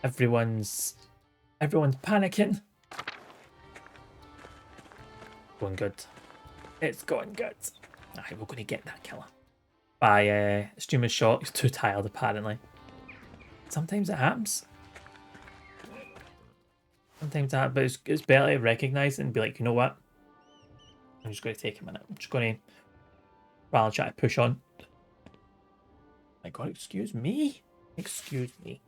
Everyone's panicking. Going good. It's going good. Alright, we're going to get that killer. By streamer's shot, he's too tired apparently. Sometimes it happens. Sometimes that, but it's better to recognise it and be like, you know what? I'm just going to take a minute. I'm just going to rather try to push on. My God, excuse me? Excuse me.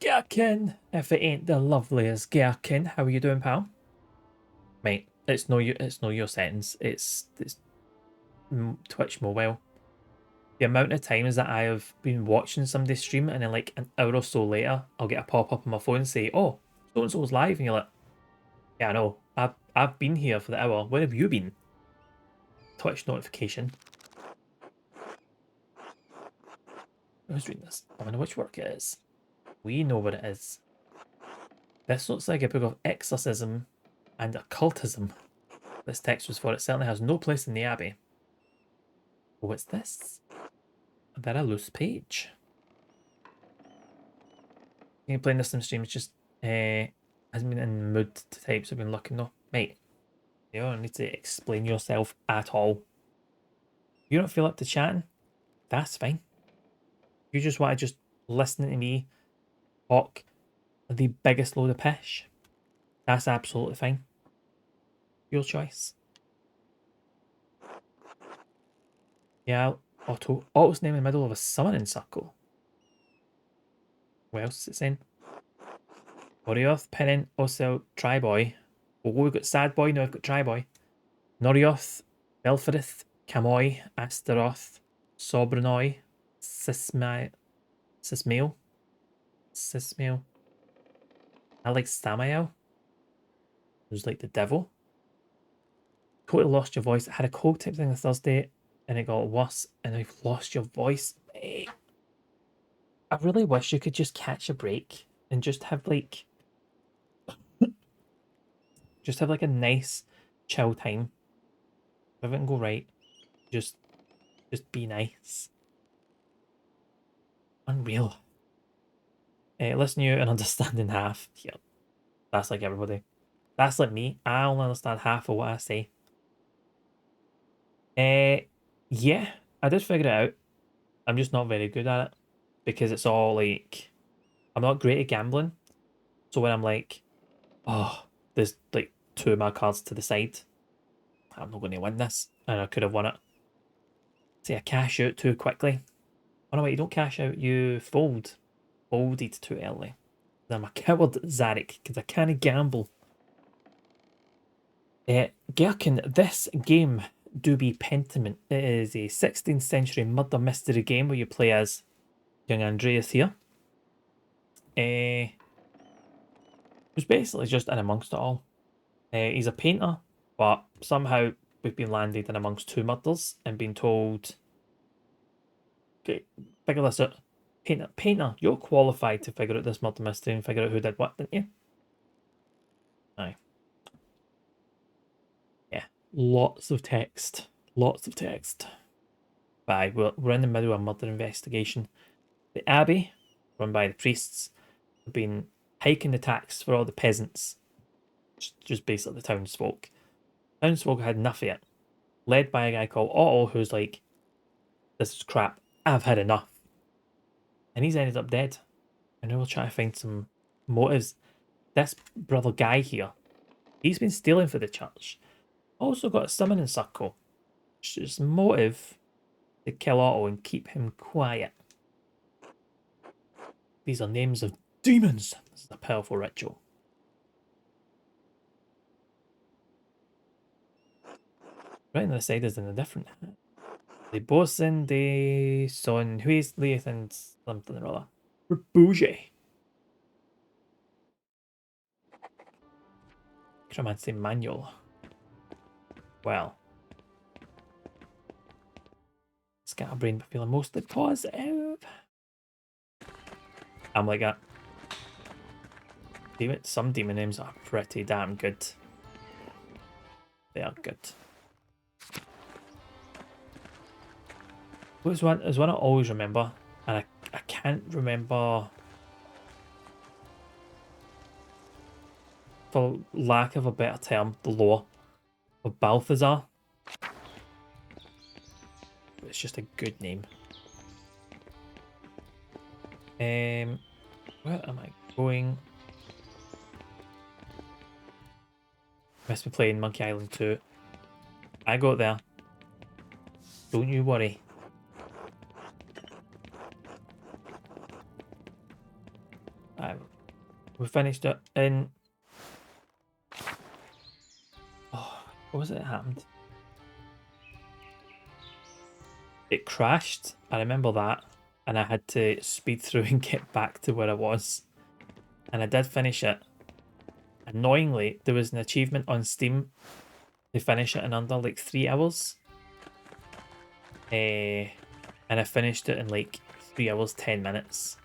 Gherkin, if it ain't the loveliest Gherkin. How are you doing, pal? Mate, it's no your sentence. It's Twitch mobile. The amount of times that I have been watching somebody stream and then like an hour or so later, I'll get a pop-up on my phone and say, oh, so-and-so's live, and you're like, yeah, I know. I've been here for the hour. Where have you been? Twitch notification. Who's reading this? I wonder which work it is. We know what it is. This looks like a book of exorcism and occultism. This text was for. It certainly has no place in the Abbey. What's this? A very loose page. You playing this some streams just hasn't been in the mood to type, so I've been looking though. Mate, you don't need to explain yourself at all. You don't feel up to chatting? That's fine. You just want to just listen to me talk the biggest load of pish? That's absolutely fine. Your choice. Yeah, Otto's name in the middle of a summoning circle. What else is it saying? Norioth, Pennin, Osel, Triboy. Oh, we've got Sad Boy, now I've got Triboy. Norioth, Belferith, Camoy, Astaroth, Sobranoi, Sismail. I like Samael. Who's like the devil. Totally lost your voice. I had a cold type thing on Thursday and it got worse and I've lost your voice. Mate. I really wish you could just catch a break and just have like a nice chill time. If everything go right, just be nice. Unreal. Listen to you and understand in half. Yeah, that's like everybody. That's like me. I only understand half of what I say. Yeah, I did figure it out. I'm just not very good at it because it's all like I'm not great at gambling. So when I'm like, oh, there's like two of my cards to the side, I'm not going to win this, and I could have won it. Say I cash out too quickly. Oh no, wait, you don't cash out, you fold. Folded too early. I'm a coward, Zarek, because I can't gamble. Gherkin, this game do be Pentiment. It is a 16th century murder mystery game where you play as young Andreas here. Who's basically just in amongst it all. He's a painter, but somehow we've been landed in amongst two murders and been told, okay, figure this out. Painter, you're qualified to figure out this murder mystery and figure out who did what, didn't you? Aye. Yeah, lots of text. Lots of text. Bye. We're in the middle of a murder investigation. The abbey, run by the priests, have been hiking the tax for all the peasants. Just basically the townsfolk. Townsfolk had enough of it. Led by a guy called Otto, who's like, this is crap. I've had enough. And he's ended up dead. And now we'll try to find some motives. This brother guy here, he's been stealing for the church. Also got a summoning circle. Which is motive to kill Otto and keep him quiet. These are names of demons. This is a powerful ritual. Right on the side is in a different. The bosun, the son, who is Leith and something or other. Bougie. Necromancy manual. Well. Scatterbrain, but feeling mostly positive. I'm like that. Some demon names are pretty damn good. They are good. There's one I always remember, and I can't remember for lack of a better term, the lore of Balthazar. It's just a good name. Where am I going? Must be playing Monkey Island 2. I got there. Don't you worry. We finished it in... Oh, what was it that happened? It crashed. I remember that. And I had to speed through and get back to where I was. And I did finish it. Annoyingly, there was an achievement on Steam to finish it in under like 3 hours. And I finished it in like 3 hours, 10 minutes.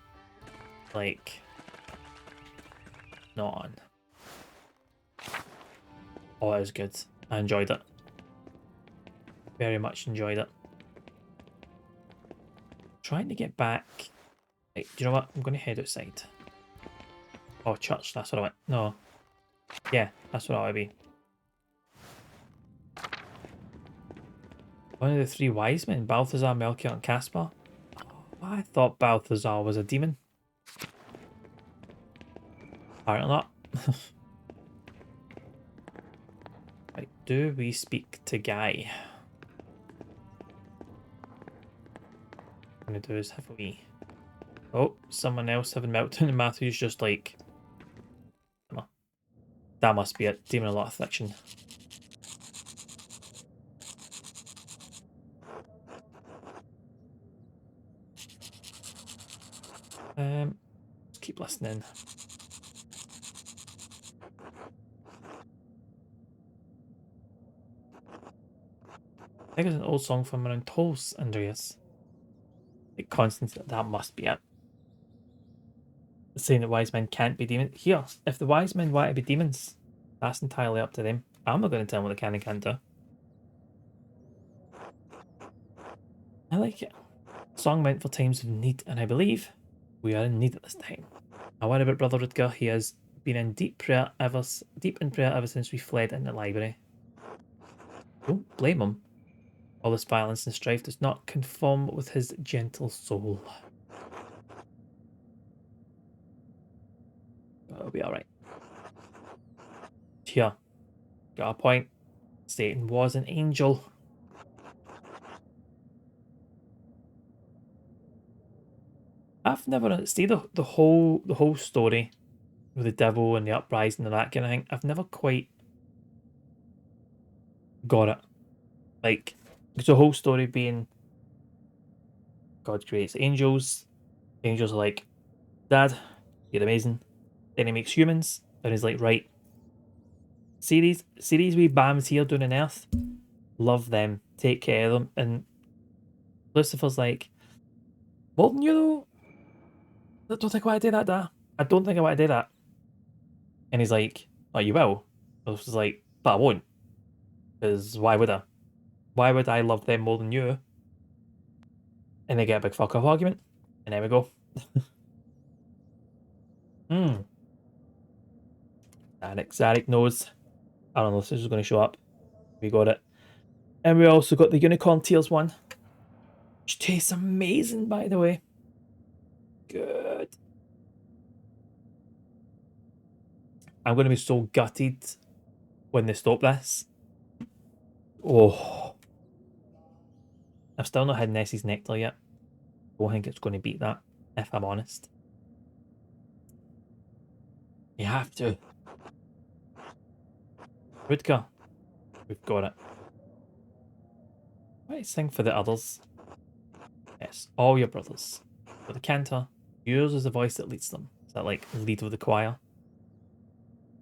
Like, not on. Oh, it was good. I enjoyed it. Very much enjoyed it. Trying to get back. Right, do you know what? I'm going to head outside. Oh, church, that's what I went. No. Yeah, that's what I would be. One of the three wise men, Balthazar, Melchior, and Caspar. Oh, I thought Balthazar was a demon. Apparently not. Right, do we speak to Guy? What I'm going to do is have a wee... Oh, someone else having meltdown, and Matthew's just like... That must be it. Demon of a lot of affliction. Let's keep listening. I think it's an old song from around Tolls, Andreas. Like Constance, that must be it. Saying that wise men can't be demons. Here, if the wise men want to be demons, that's entirely up to them. I'm not going to tell them what they can and can't do. I like it. Song meant for times of need, and I believe we are in need at this time. I worry about Brother Rutger. He is been in deep in prayer ever since we fled in the library. Don't blame him. All this violence and strife does not conform with his gentle soul. It'll be alright. Here, got a point. Satan was an angel. I've never see the whole story with the devil and the uprising and that kind of thing. I've never quite got it. Like, the whole story being God creates angels. Angels are like, Dad, you're amazing. Then he makes humans, and he's like, right, see these wee bams here down on Earth. Love them, take care of them. And Lucifer's like, more than you though. I don't think I want to do that, Dad. I don't think I want to do that. And he's like, oh, you will. Lucifer's like, but I won't, because why would I? Why would I love them more than you? And they get a big fuck off argument, and there we go. Hmm. Zarek knows. I don't know if this is going to show up. We got it. And we also got the Unicorn Tears one. Which tastes amazing, by the way. Good. I'm going to be so gutted when they stop this. Oh. I've still not had Nessie's Nectar yet. I don't think it's going to beat that, if I'm honest. You have to. Rudka. We've got it. Right, sing for the others. Yes, all your brothers. For the cantor, yours is the voice that leads them. Is that like lead of the choir?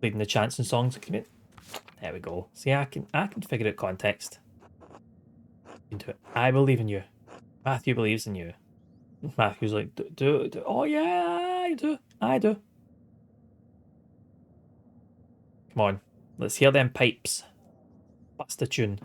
Leading the chants and songs. There we go. See, I can figure out context. Into it. I believe in you. Matthew believes in you. Matthew's like, do. Oh yeah, I do. I do. Come on, let's hear them pipes. Bust the tune.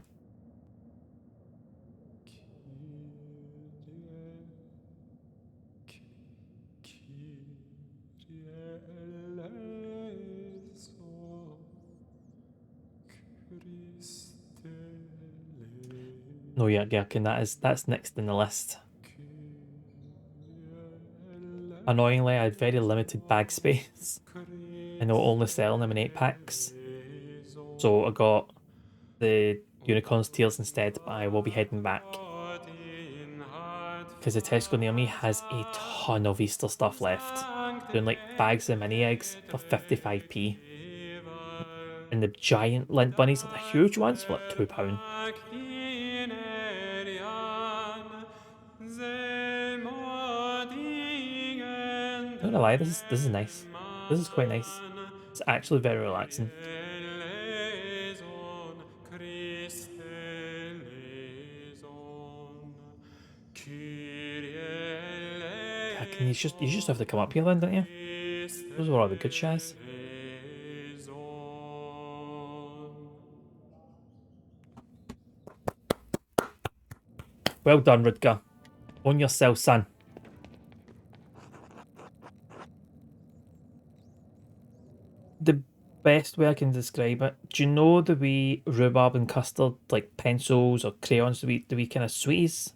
No, yeah, Gherkin, that's next in the list. Annoyingly, I had very limited bag space. And they were only selling them in 8-packs. So I got the Unicorn's Tears instead, but I will be heading back. Because the Tesco near me has a ton of Easter stuff left. Doing like bags of mini eggs for 55p. And the giant lint bunnies are the huge ones for like £2. Not gonna lie, this is nice. This is quite nice. It's actually very relaxing. Yeah, can you just have to come up here then, don't you? Those were all the good shaz. Well done, Rudger. Own yourself, son. The best way I can describe it, do you know the wee rhubarb and custard, like pencils or crayons, the wee kind of sweeties?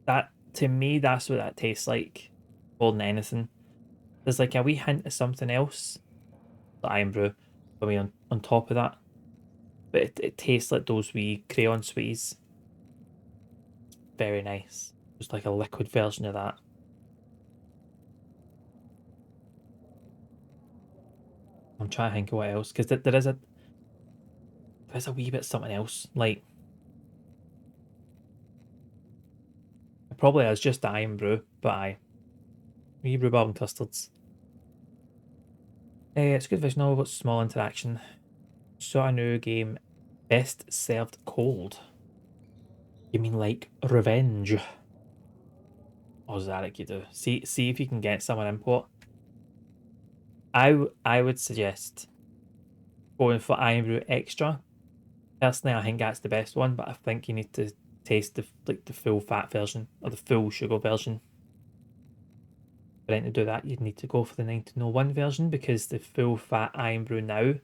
That, to me, that's what that tastes like more than anything. There's like a wee hint of something else, the iron brew, I mean, on top of that. But it tastes like those wee crayon sweeties. Very nice. Just like a liquid version of that. I'm trying to think of what else, because there's a wee bit something else. Like, it probably is just the iron brew, but I wee rhubarb and custards. It's a good visual novel, but small interaction. Saw a new game, best served cold. You mean like Revenge? Or Zarek, you do. See if you can get someone import. I would suggest going for Iron Brew Extra. Personally, I think that's the best one, but I think you need to taste the full fat version or the full sugar version. But then to do that, you'd need to go for the 1901 version because the full fat iron brew now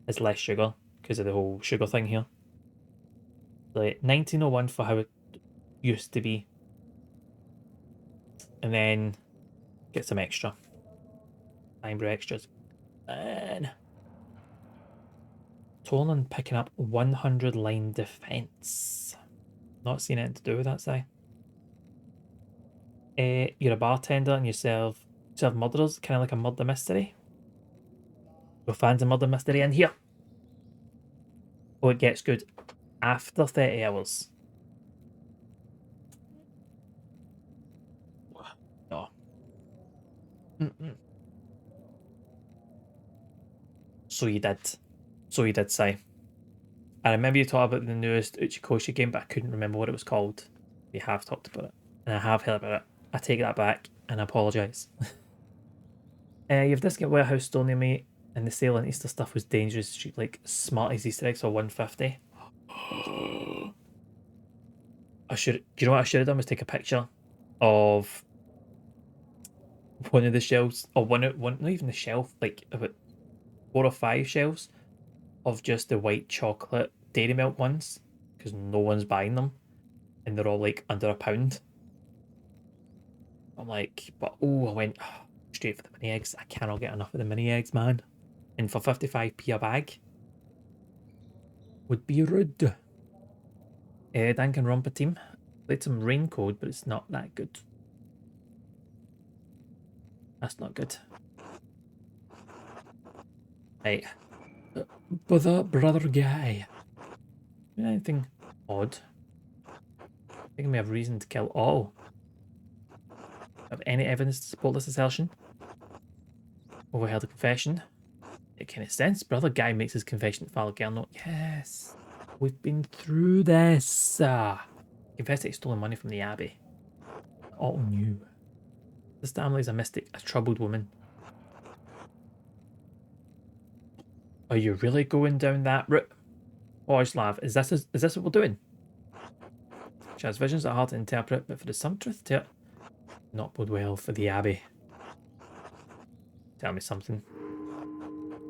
is less sugar because of the whole sugar thing here. Like 1901 for how it used to be, and then get some extra iron brew extras. And Tolan picking up 100 line defense. Not seeing anything to do with that side. You're a bartender and you serve murderers, kind of like a murder mystery. We're fans of murder mystery in here. Oh, it gets good after 30 hours. No. So you did. So you did say. I remember you talked about the newest Uchikoshi game, but I couldn't remember what it was called. You have talked about it. And I have heard about it. I take that back and I apologise. You've this get warehouse store near me, and the sale on Easter stuff was dangerous. Cheap, like Smarties Easter eggs for 150. I should. Do you know what I should have done? Was take a picture of one of the shelves, or one, not even the shelf, like about 4 or 5 shelves of just the white chocolate dairy milk ones, because no one's buying them, and they're all like under £1. I'm like, but oh, I went straight for the mini eggs. I cannot get enough of the mini eggs, man. And for 55p a bag would be rude. Duncan Romper team played some rain code, but it's not that good. That's not good. Hey, brother guy. Anything odd? I think we have reason to kill all. Have any evidence to support this assertion? Overheard a confession. It kind of sense. Brother guy makes his confession to Father Gernot. Yes, we've been through this. Confessed that he stole money from the abbey. All knew. This family is a mystic, a troubled woman. Are you really going down that route? Slav, is this what we're doing? She has visions that are hard to interpret, but for there's some truth to it. Not bode well for the abbey. Tell me something.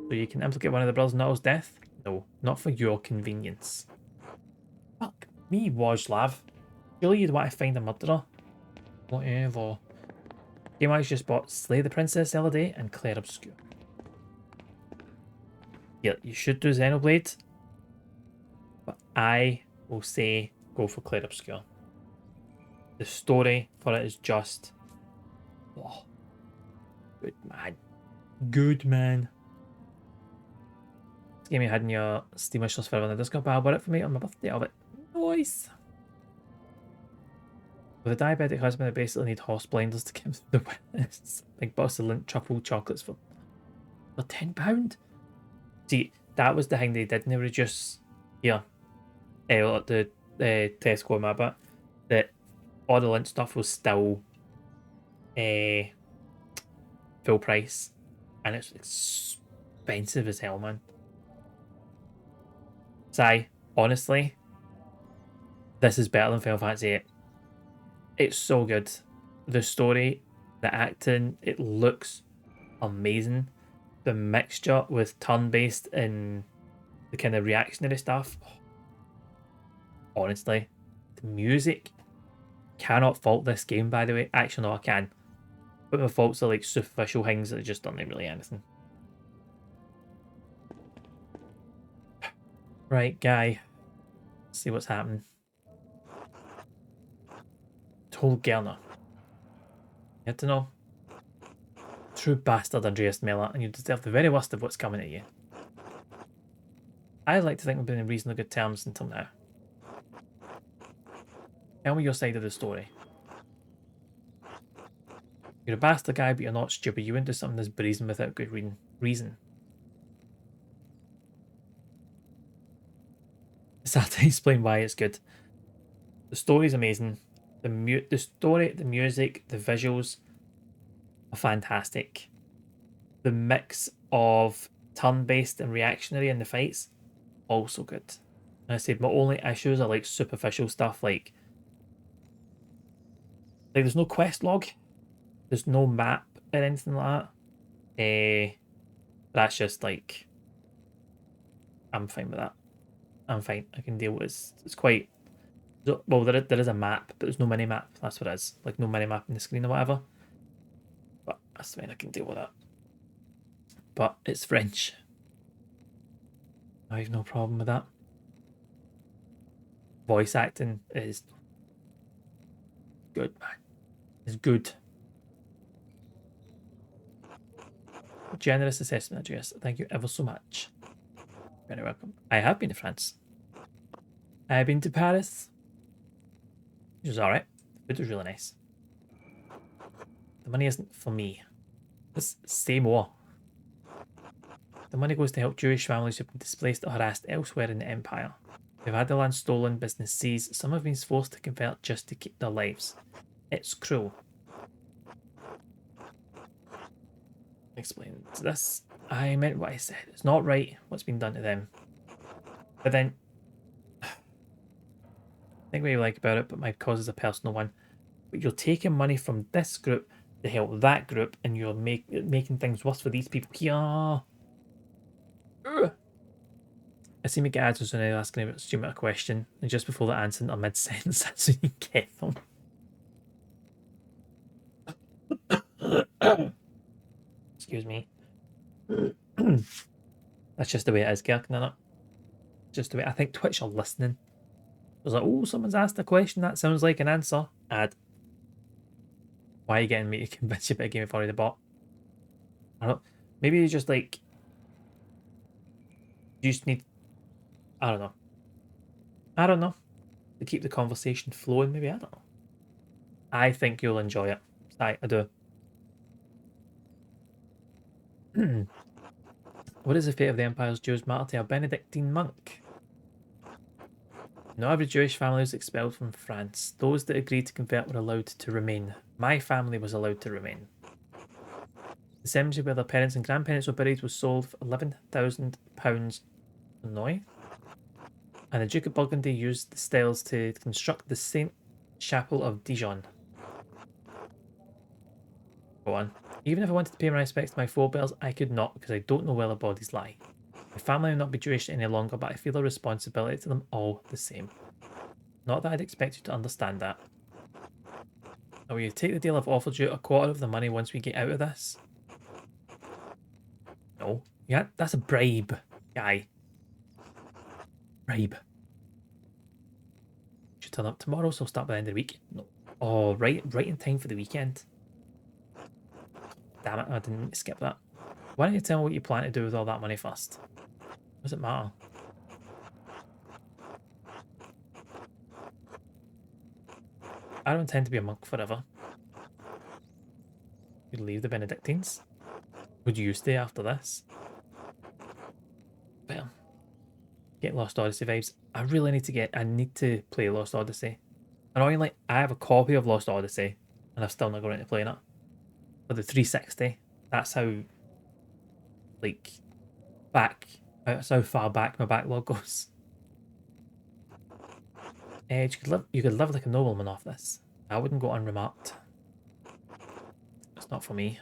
So you can implicate one of the brothers in Nuttall's death? No, not for your convenience. Fuck me, Wojslav. Surely you'd want to find a murderer. Whatever. Game-wise just bought Slay the Princess Eladay and Claire Obscure. Yeah, you should do Xenoblade. But I will say go for Claire Obscure. The story for it is just... oh, good man. Good man. This game you had in your Steam wishlist forever on the Discord, but I bought it for me on my birthday of it. Nice. With a diabetic husband, I basically need horse blinders to get through the witness. Big box of Lindt truffle chocolates for £10. See, that was the thing they didn't reduce here. At the Tesco in my bit. That all the Lindt stuff was still full price. And it's expensive as hell, man. Sai, honestly, this is better than Final Fantasy VIII. It's so good. The story, the acting, it looks amazing. The mixture with turn-based and the kind of reactionary stuff. Honestly, the music, cannot fault this game, by the way. Actually, no, I can. But my faults are like superficial things that just don't really anything. Right, guy. Let's see what's happening. Told Gerner. You had to know. True bastard, Andreas Miller, and you deserve the very worst of what's coming at you. I'd like to think we've been in reasonably good terms until now. Tell me your side of the story. You're a bastard guy, but you're not stupid. You wouldn't do something that's brazen without good reason. It's hard to explain why it's good. The story's amazing. The story, the music, the visuals are fantastic. The mix of turn-based and reactionary in the fights, also good. And I said my only issues are like superficial stuff, like there's no quest log, there's no map or anything like that. That's just like, I'm fine with that. I'm fine. I can deal with it. It's quite, well, there is a map, but there's no mini map. That's what it is. Like no mini map in the screen or whatever. But that's fine. I can deal with that. But it's French. I have no problem with that. Voice acting is good, man. It's good. Generous assessment address. Thank you ever so much. Very welcome. I have been to France. I have been to Paris. Which was alright. The food was really nice. The money isn't for me. Let's say more. The money goes to help Jewish families who've been displaced or harassed elsewhere in the empire. They've had their land stolen, business seized. Some have been forced to convert just to keep their lives. It's cruel. Explain this. I meant what I said. It's not right what's been done to them. But then, I think what you like about it, but my cause is a personal one. But you're taking money from this group to help that group, and you're making things worse for these people here. Ugh. I see my guys was now asking a stupid question, and just before the answer in a mid-sentence, that's when you get them. Excuse me. That's just the way it is, Girk, isn't it? Just the way. I think Twitch are listening. It was like, oh, someone's asked a question. That sounds like an answer. Ad. Why are you getting me to convince you about a game I've already bought? I don't know. Maybe you just like. You just need. I don't know. I don't know. To keep the conversation flowing, maybe. I don't know. I think you'll enjoy it. I do. What is the fate of the Empire's Jews martyr to a Benedictine monk? No every Jewish family was expelled from France. Those that agreed to convert were allowed to remain. My family was allowed to remain. The cemetery where their parents and grandparents were buried was sold for £11,000 Illinois. And the Duke of Burgundy used the stiles to construct the Saint Chapel of Dijon. Go on. Even if I wanted to pay my respects to my forebears, I could not because I don't know where their bodies lie. My family will not be Jewish any longer, but I feel a responsibility to them all the same. Not that I'd expect you to understand that. Now, will you take the deal I've offered you a quarter of the money once we get out of this? No. Yeah, that's a bribe, guy. Bribe. Should turn up tomorrow, so I'll start by the end of the week. No. Oh, right in time for the weekend. Damn it, I didn't skip that. Why don't you tell me what you plan to do with all that money first? Does it matter? I don't intend to be a monk forever. You'd leave the Benedictines? Would you stay after this? Well, get Lost Odyssey vibes. I need to play Lost Odyssey. Annoyingly, I have a copy of Lost Odyssey, and I've still not got around to playing it. For the 360. That's how, like, that's how far back my backlog goes. You could live like a nobleman off this. I wouldn't go unremarked. It's not for me.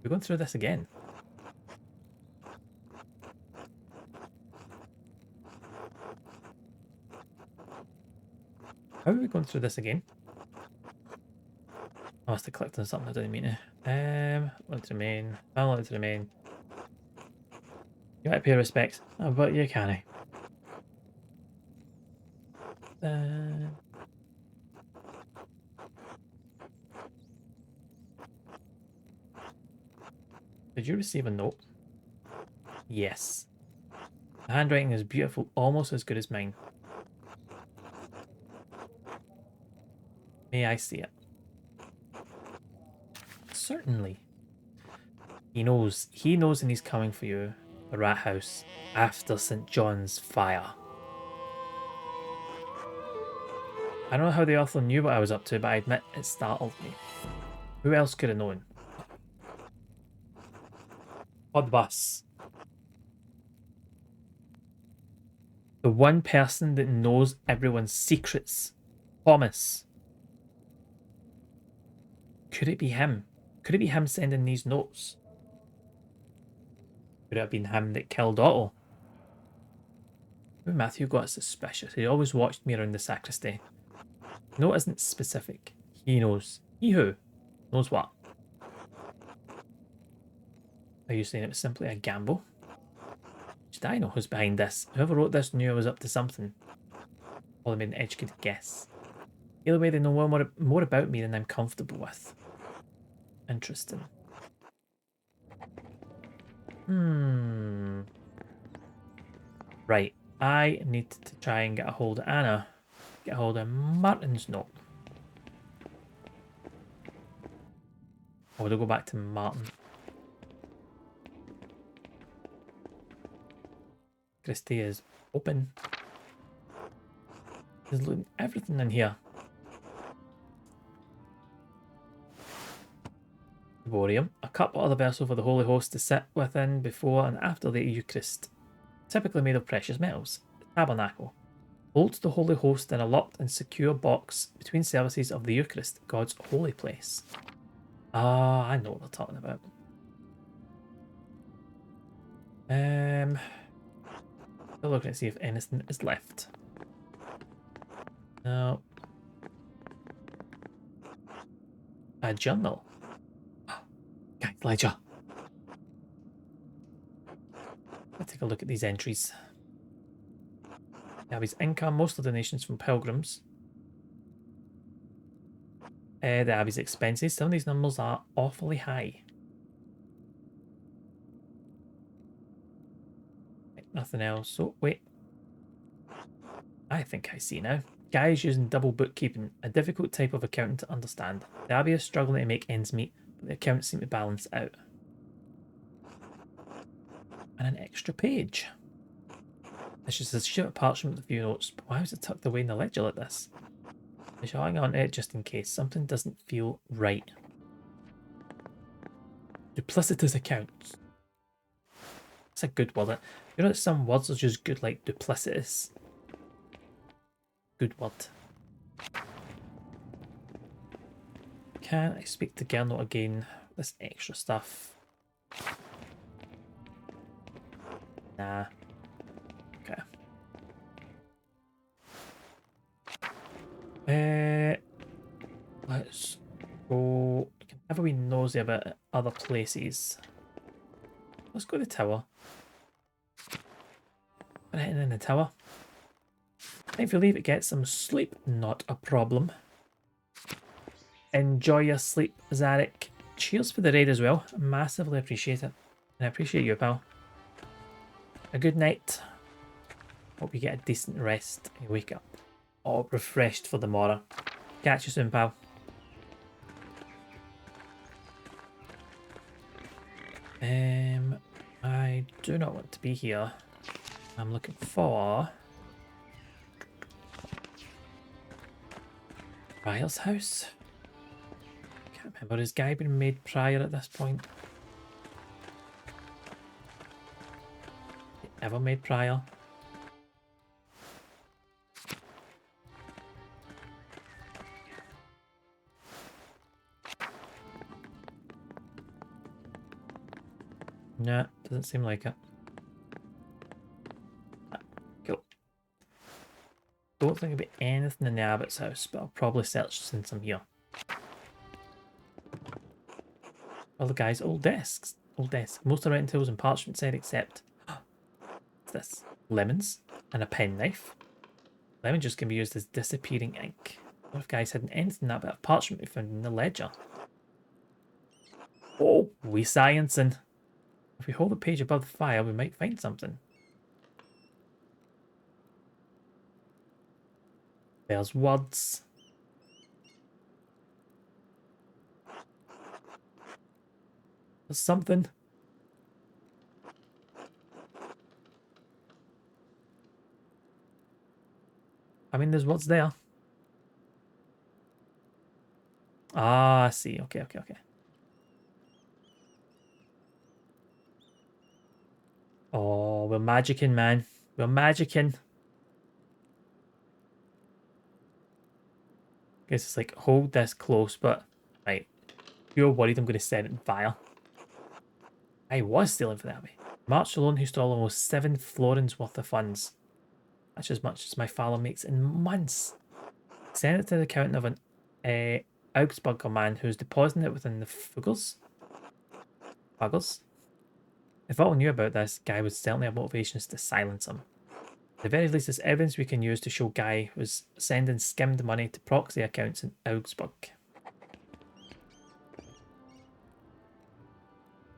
We're going through this again. How are we going through this again? I must have clicked on something I didn't mean to. Let to remain. I'll let it remain. You might pay respects, but you can't. Did you receive a note? Yes. The handwriting is beautiful, almost as good as mine. May I see it? Certainly. He knows and he's coming for you. The rat house. After St. John's fire. I don't know how the author knew what I was up to, but I admit it startled me. Who else could have known? Pod bus. The one person that knows everyone's secrets. Thomas. Could it be him? Could it be him sending these notes? Could it have been him that killed Otto? Maybe Matthew got suspicious. He always watched me around the sacristy. No, it isn't specific. He knows. He who? Knows what? Are you saying it was simply a gamble? Should I know who's behind this? Whoever wrote this knew I was up to something. Or they made an educated guess. Either way, they know more about me than I'm comfortable with. Interesting. Right. I need to try and get a hold of Anna. Get a hold of Martin's note. Or to go back to Martin. Christie is open. There's looting everything in here. Vorium, a cup or other vessel for the Holy Host to sit within before and after the Eucharist, typically made of precious metals. The tabernacle holds the Holy Host in a locked and secure box between services of the Eucharist, God's holy place. Ah, I know what they're talking about. Still looking to see if anything is left. No. A journal. Guys, ledger. Let's take a look at these entries. The Abbey's income, most of the donations from pilgrims. The Abbey's expenses. Some of these numbers are awfully high. Right, nothing else. Oh, wait. I think I see now. Guys using double bookkeeping, a difficult type of accounting to understand. The Abbey is struggling to make ends meet, but the accounts seem to balance out. And an extra page. It's just a sheet of parchment with a few notes, but why was it tucked away in the ledger like this? I shall hang on to it just in case something doesn't feel right. Duplicitous accounts. That's a good word. You know that some words are just good, like duplicitous. Good word. Can I speak to Gernot again? This extra stuff. Nah. Okay. Let's go. You can never be nosy about other places. Let's go to the tower. I'm hitting in the tower. If you leave it, get some sleep. Not a problem. Enjoy your sleep, Zarek. Cheers for the raid as well. Massively appreciate it. And I appreciate you, pal. A good night. Hope you get a decent rest and you wake up all refreshed for the morrow. Catch you soon, pal. I do not want to be here. I'm looking for Prior's house. Can't remember. Has Guy been made prior at this point? Ever made prior? Nah, doesn't seem like it. Cool. Don't think there'll be anything in the Abbott's house, but I'll probably search since I'm here. Well, the guy's old desks. Old desk. Most of the writing tools and parchment said except what's this? Lemons and a penknife. Lemon juice can be used as disappearing ink. What if guys hadn't anything in that bit of parchment we found in the ledger? Oh, we sciencing. If we hold the page above the fire, we might find something. There's words. There's something. I mean, there's words there. Ah, I see. Okay, okay, okay. Oh, we're magicking, man. We're magicking. Guess it's like hold this close, but right. You're worried I'm going to send it in fire. I was stealing for the army. March alone who stole almost 7 florins worth of funds. That's as much as my father makes in months. Send it to the account of an Augsburger man who's depositing it within the Fuggles. If all knew about this, Guy would certainly have motivations to silence him. At the very least, there's evidence we can use to show Guy was sending skimmed money to proxy accounts in Augsburg.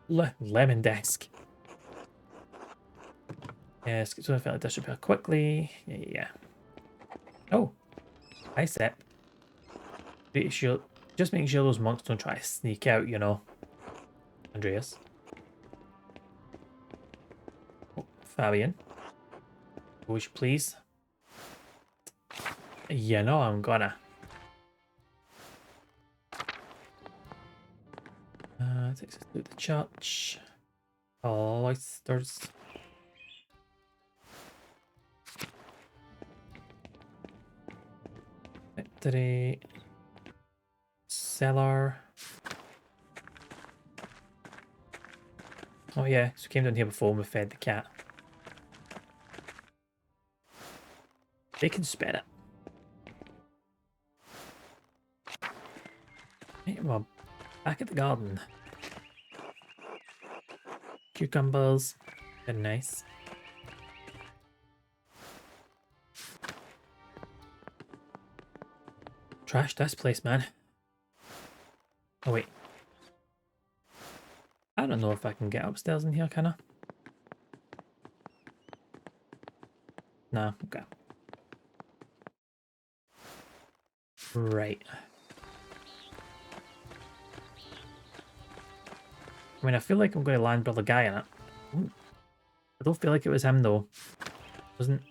Lemon desk. Yes, so I felt like this repair quickly. Yeah. Oh, hi, Sep. Pretty sure, just making sure those monks don't try to sneak out, you know. Andreas. Oh, Fabian. Would you please? You know I'm gonna. Takes us to the church. Oh, oysters. Victory. Cellar. Oh yeah, so we came down here before and we fed the cat. They can spare it. Right, well, back at the garden. Cucumbers. They're nice. Trash this place, man. Oh wait. I don't know if I can get upstairs in here, can I? No, okay. Right. I mean, I feel like I'm going to land Brother Guy in it. Ooh. I don't feel like it was him though. Wasn't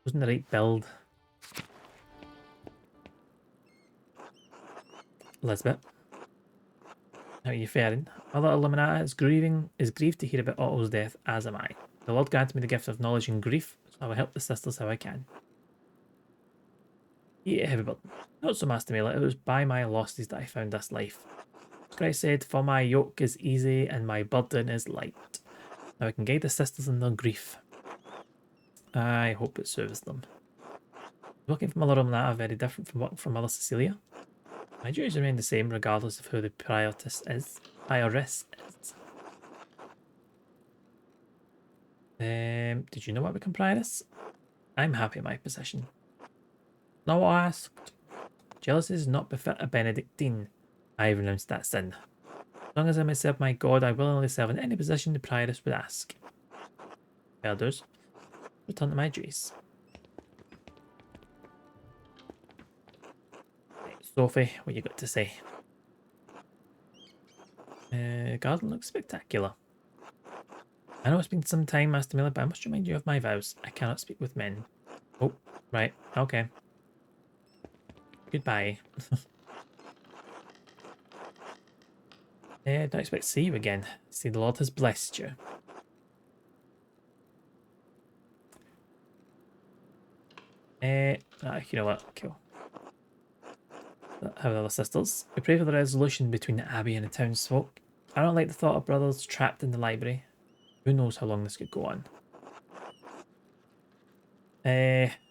the right build. Elizabeth. How are you faring? Mother Illuminata is grieved to hear about Otto's death, as am I. The Lord granted me the gift of knowledge and grief, so I will help the sisters how I can. Yeah, heavy burden. Not so, Master Mela, it was by my losses that I found this life. Christ said, for my yoke is easy and my burden is light. Now I can guide the sisters in their grief. I hope it soothes them. Working for Mother Illuminata very different from working for Mother Cecilia. My duties remain the same regardless of who the prioress is. Did you know what become prioress? I'm happy in my position. No, I asked. Jealousy is not befit a Benedictine. I renounced that sin. As long as I may serve my God, I willingly serve in any position the prioress would ask. Elders, return to my duties. Sophie, what you got to say? Garden looks spectacular. I know it's been some time, Master Miller, but I must remind you of my vows. I cannot speak with men. Oh, right, okay. Goodbye. Don't expect to see you again. See, the Lord has blessed you. You know what? Cool. How are the other sisters? We pray for the resolution between the Abbey and the townsfolk. I don't like the thought of brothers trapped in the library. Who knows how long this could go on.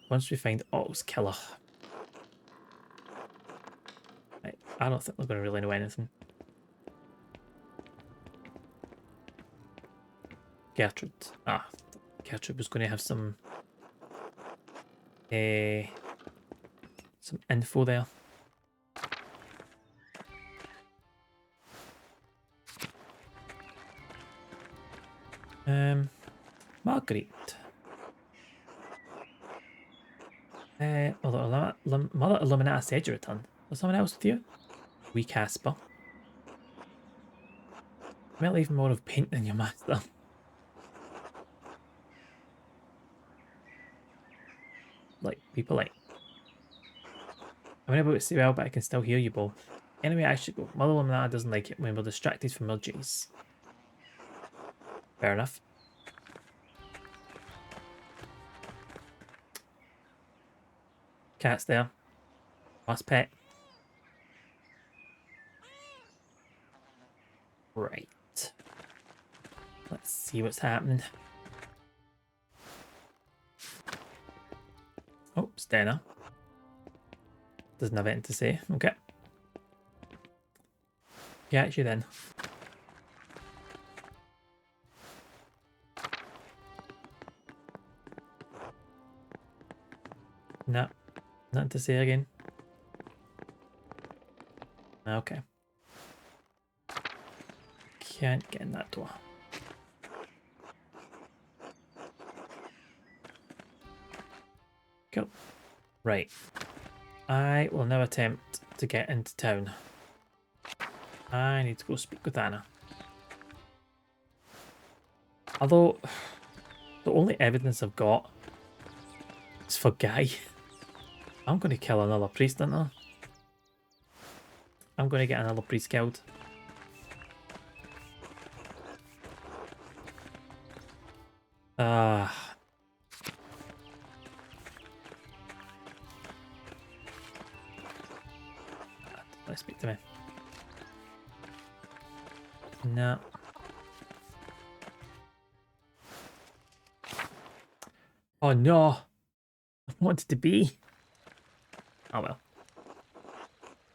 Once we find Otto's killer. Right, I don't think we're going to really know anything. Gertrude. Gertrude was going to have some info there. Marguerite. Mother Illuminata said you returned. Was someone else with you? Wee Casper. You might leave more of paint than your master. Like, people like. I'm unable to see well, but I can still hear you both. Anyway, I should go. Mother Illuminata doesn't like it when we're distracted from our duties. Fair enough. Cat's there. Last pet. Right. Let's see what's happening. Oh, Stena. Doesn't have anything to say. Okay. Catch you then. No. Nothing to say again. Okay. Can't get in that door. Cool. Right. I will now attempt to get into town. I need to go speak with Anna. Although, the only evidence I've got is for Guy. I'm going to kill another priest, aren't I? I'm going to get another priest killed. Let's speak to me. No. Oh no. I wanted to be. Oh well.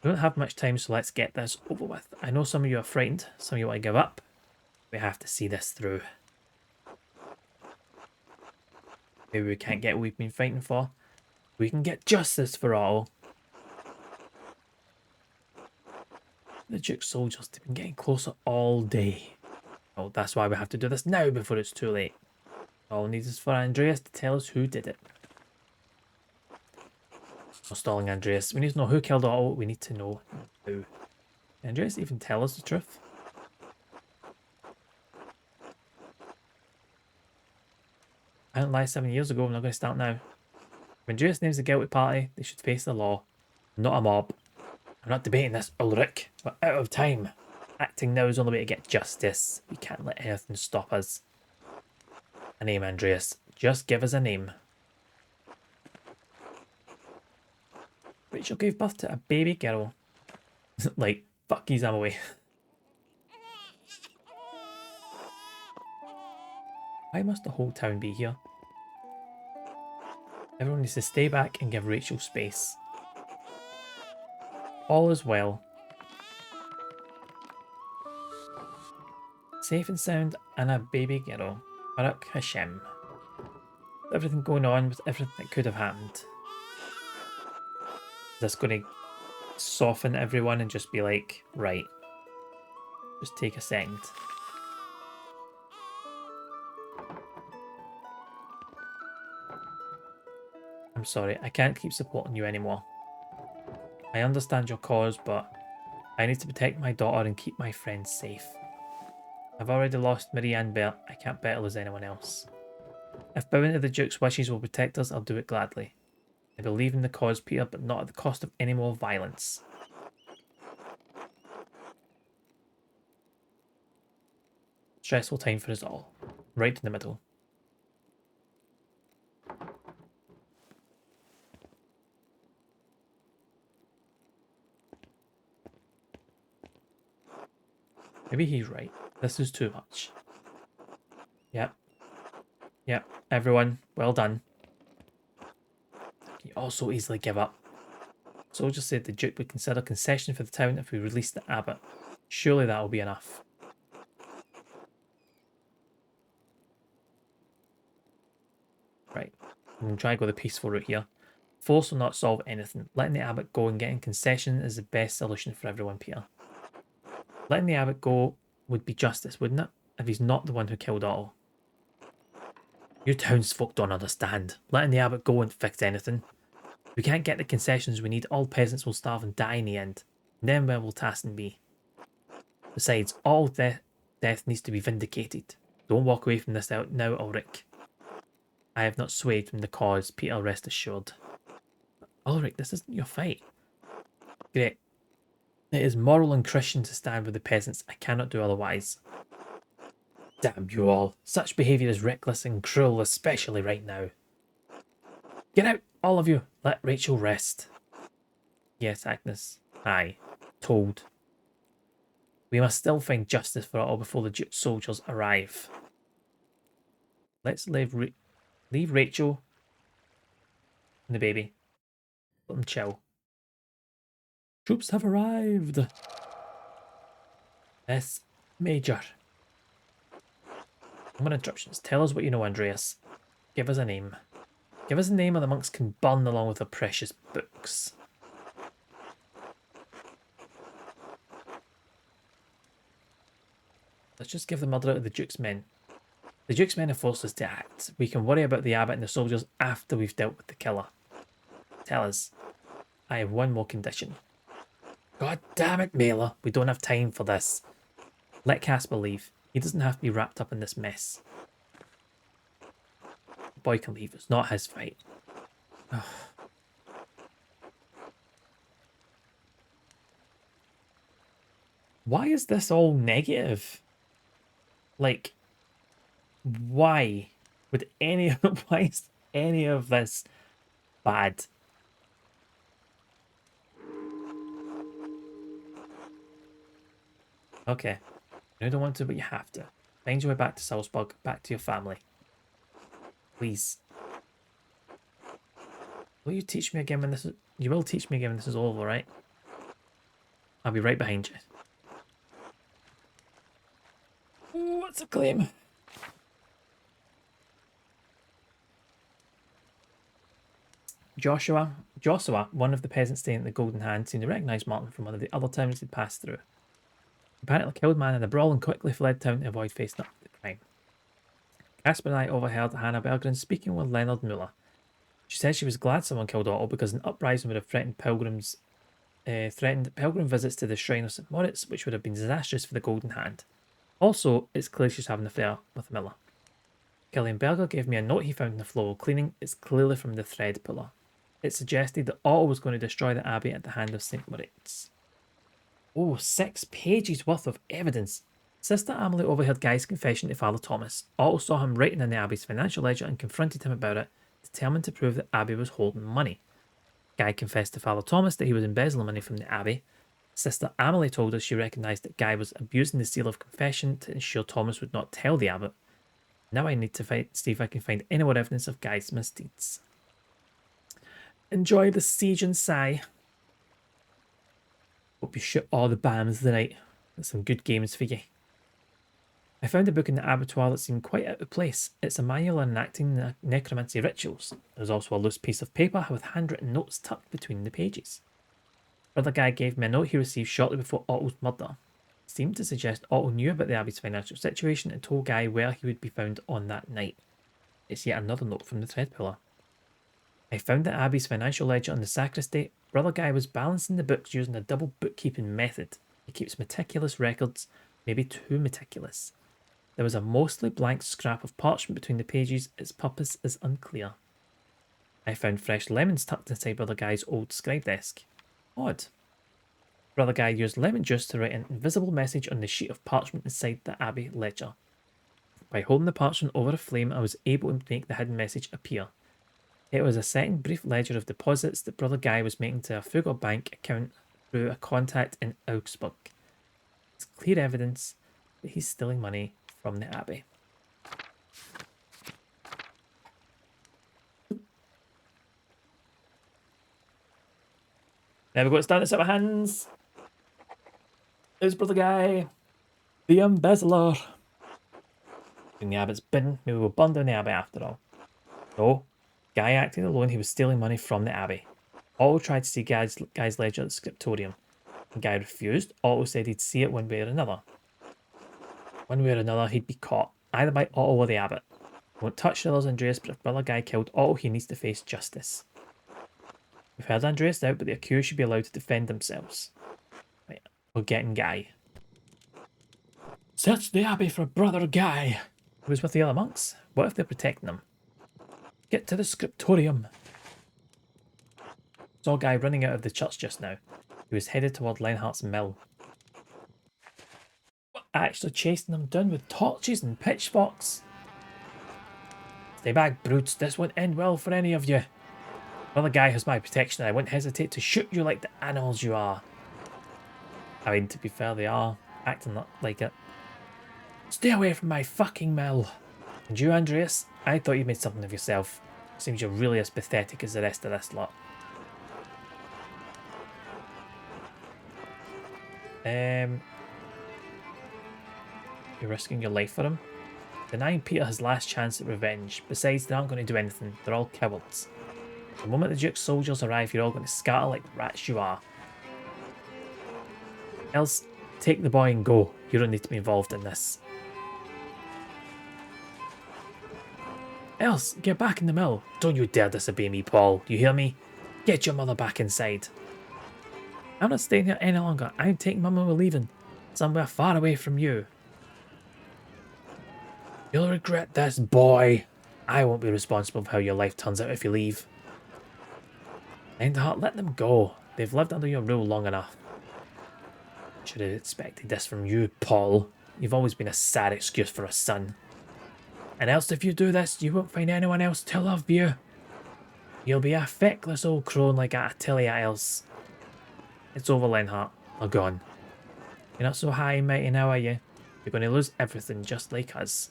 We don't have much time, so let's get this over with. I know some of you are frightened, some of you want to give up. We have to see this through. Maybe we can't get what we've been fighting for. We can get justice for all. The Duke's soldiers have been getting closer all day. Oh, that's why we have to do this now before it's too late. All we need is for Andreas to tell us who did it. No stalling, Andreas. We need to know who killed Otto. We need to know who. Can Andreas even tell us the truth? I didn't lie 7 years ago. I'm not going to start now. When Andreas names the guilty party, they should face the law, not a mob. I'm not debating this, Ulrich. We're out of time. Acting now is the only way to get justice. We can't let anything stop us. A name, Andreas. Just give us a name. Rachel gave birth to a baby girl. Like, fuck I'm away. Why must the whole town be here? Everyone needs to stay back and give Rachel space. All is well. Safe and sound and a baby girl. Baruch Hashem. Everything going on with everything that could have happened. Is this going to soften everyone and just be like, right, just take a second. I'm sorry, I can't keep supporting you anymore. I understand your cause, but I need to protect my daughter and keep my friends safe. I've already lost Marie and Bert. I can't better lose anyone else. If bowing to the Duke's wishes will protect us, I'll do it gladly. I believe in the cause, Peter, but not at the cost of any more violence. Stressful time for us all. Right in the middle. Maybe he's right. This is too much. Yep. Yep. Everyone, well done. You all so easily give up. Soldiers said the Duke would consider concession for the town if we released the abbot. Surely that will be enough. Right. I'm going to try and go the peaceful route here. Force will not solve anything. Letting the abbot go and getting concession is the best solution for everyone, Peter. Letting the abbot go would be justice, wouldn't it? If he's not the one who killed Otto. You townsfolk don't understand. Letting the abbot go won't fix anything. If we can't get the concessions we need, all peasants will starve and die in the end. And then where will Tassin be? Besides, all death needs to be vindicated. Don't walk away from this out now, Ulrich. I have not swayed from the cause, Peter, rest assured. Ulrich, this isn't your fight. Great. It is moral and Christian to stand with the peasants. I cannot do otherwise. Damn you all. Such behaviour is reckless and cruel, especially right now. Get out, all of you. Let Rachel rest. Yes, Agnes. Aye. Told. We must still find justice for Otto before the Duke's soldiers arrive. Let's leave Rachel and the baby. Let them chill. Troops have arrived. Yes, Major. No more interruptions. Tell us what you know, Andreas. Give us a name. Give us a name or the monks can burn along with their precious books. Let's just give the murderer to the Duke's men. The Duke's men have forced us to act. We can worry about the abbot and the soldiers after we've dealt with the killer. Tell us. I have one more condition. God damn it, Mailer. We don't have time for this. Let Casper leave. He doesn't have to be wrapped up in this mess. The boy can leave. It's not his fight. Why is this all negative? Like, why would why is any of this bad? Okay. You don't want to, but you have to. Find your way back to Salzburg, back to your family. Please. Will you teach me again when this is... You will teach me again when this is over, right? I'll be right behind you. Ooh, what's a claim? Joshua, one of the peasants staying at the Golden Hand, seemed to recognise Martin from one of the other towns he'd passed through. He apparently killed man in a brawl and quickly fled town to avoid facing up to the crime. Casper and I overheard Hannah Berggren speaking with Leonard Muller. She said she was glad someone killed Otto because an uprising would have threatened pilgrim visits to the Shrine of St. Moritz, which would have been disastrous for the Golden Hand. Also, it's clear she's having an affair with Miller. Killian Berger gave me a note he found in the floor cleaning. It's clearly from the thread puller. It suggested that Otto was going to destroy the abbey at the hand of St. Moritz. Oh, 6 pages worth of evidence. Sister Amelie overheard Guy's confession to Father Thomas. Otto saw him writing in the abbey's financial ledger and confronted him about it, determined to prove that Abbey was holding money. Guy confessed to Father Thomas that he was embezzling money from the Abbey. Sister Amelie told us she recognised that Guy was abusing the seal of confession to ensure Thomas would not tell the abbot. Now I need to see if I can find any more evidence of Guy's misdeeds. Enjoy the siege and sigh. Hope you shoot all the bombs tonight. That's some good games for you. I found a book in the abattoir that seemed quite out of place. It's a manual on enacting necromancy rituals. There's also a loose piece of paper with handwritten notes tucked between the pages. Brother Guy gave me a note he received shortly before Otto's murder. It seemed to suggest Otto knew about the Abbey's financial situation and told Guy where he would be found on that night. It's yet another note from the thread puller. I found the Abbey's financial ledger in the sacristy. Brother Guy was balancing the books using a double bookkeeping method. He keeps meticulous records, maybe too meticulous. There was a mostly blank scrap of parchment between the pages. Its purpose is unclear. I found fresh lemons tucked inside Brother Guy's old scribe desk. Odd. Brother Guy used lemon juice to write an invisible message on the sheet of parchment inside the Abbey ledger. By holding the parchment over a flame, I was able to make the hidden message appear. It was a second brief ledger of deposits that Brother Guy was making to a Fugger bank account through a contact in Augsburg. It's clear evidence that he's stealing money from the Abbey. There we go, it's down to our hands. There's Brother Guy, the embezzler. In the Abbot's bin, maybe we'll burn down the Abbey after all. No, Guy acted alone, he was stealing money from the Abbey. Otto tried to see Guy's ledger at the scriptorium. When Guy refused, Otto said he'd see it one way or another. One way or another, he'd be caught, either by Otto or the Abbot. I won't touch the others, Andreas, but if Brother Guy killed Otto, he needs to face justice. We've heard Andreas out, but the accused should be allowed to defend themselves. Right, we're getting Guy. Search the Abbey for Brother Guy. He was with the other monks. What if they're protecting him? Get to the scriptorium. Saw Guy running out of the church just now. He was headed toward Leinhardt's mill. Actually chasing them down with torches and pitchforks. Stay back, brutes. This won't end well for any of you. Brother Guy has my protection and I won't hesitate to shoot you like the animals you are. I mean, to be fair, they are acting like it. Stay away from my fucking mill. And you, Andreas, I thought you made something of yourself. Seems you're really as pathetic as the rest of this lot. You're risking your life for him? Denying Peter his last chance at revenge. Besides, they aren't going to do anything. They're all cowards. The moment the Duke's soldiers arrive, you're all going to scatter like the rats you are. Else, take the boy and go. You don't need to be involved in this. Else, get back in the mill. Don't you dare disobey me, Paul. You hear me? Get your mother back inside. I'm not staying here any longer. I'm taking Mum and we're leaving. Somewhere far away from you. You'll regret this, boy. I won't be responsible for how your life turns out if you leave. Lionheart, let them go. They've lived under your rule long enough. Should have expected this from you, Paul. You've always been a sad excuse for a son. And else if you do this, you won't find anyone else to love you. You'll be a feckless old crone like I tell you else. It's over, Lionheart. Or gone. You're not so high and mighty now, are you? You're going to lose everything just like us.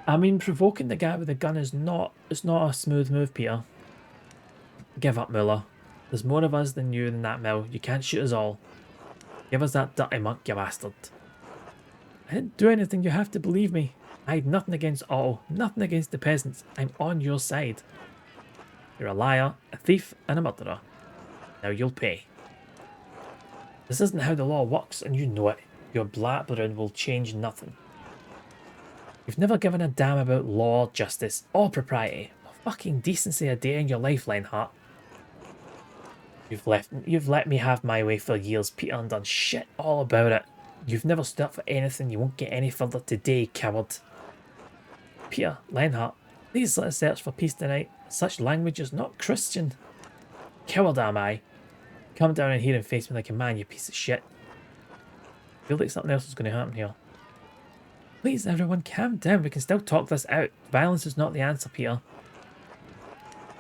I mean, provoking the guy with the gun is not a smooth move, Peter. Give up, Muller. There's more of us than you in that mill. You can't shoot us all. Give us that dirty monk, you bastard. I didn't do anything, you have to believe me. I had nothing against Otto, nothing against the peasants. I'm on your side. You're a liar, a thief, and a murderer. Now you'll pay. This isn't how the law works, and you know it. Your blabbering will change nothing. You've never given a damn about law, justice, or propriety. Or fucking decency a day in your life, Lionheart. You've let me have my way for years, Peter, and done shit all about it. You've never stood up for anything, you won't get any further today, coward. Peter, Lionheart, please let us search for peace tonight. Such language is not Christian. Coward am I. Come down in here and face me like a man, you piece of shit. Feel like something else is going to happen here. Please, everyone, calm down. We can still talk this out. Violence is not the answer, Peter.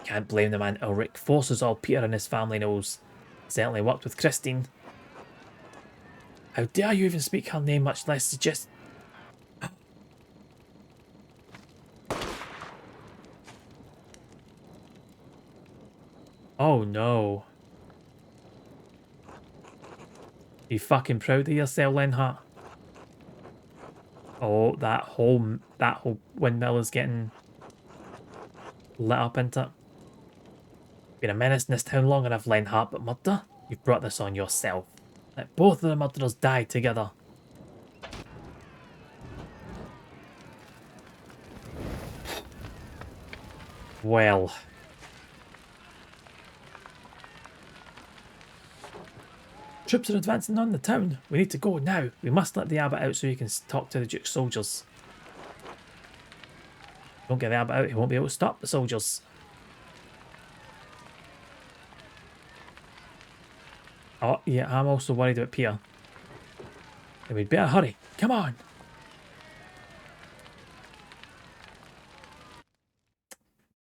Can't blame the man, Ulrich. Force is all Peter and his family knows. Certainly worked with Christine. How dare you even speak her name, much less suggest... Oh no. Are you fucking proud of yourself, Lionheart? Oh, that whole windmill is getting lit up into it. Been a menace in this town long enough, Lionheart, but murder? You've brought this on yourself. Let both of the murderers die together. Well. Troops are advancing on the town. We need to go now. We must let the abbot out so he can talk to the Duke's soldiers. Don't get the abbot out, he won't be able to stop the soldiers. Oh, yeah, I'm also worried about Peter. Then we'd better hurry. Come on.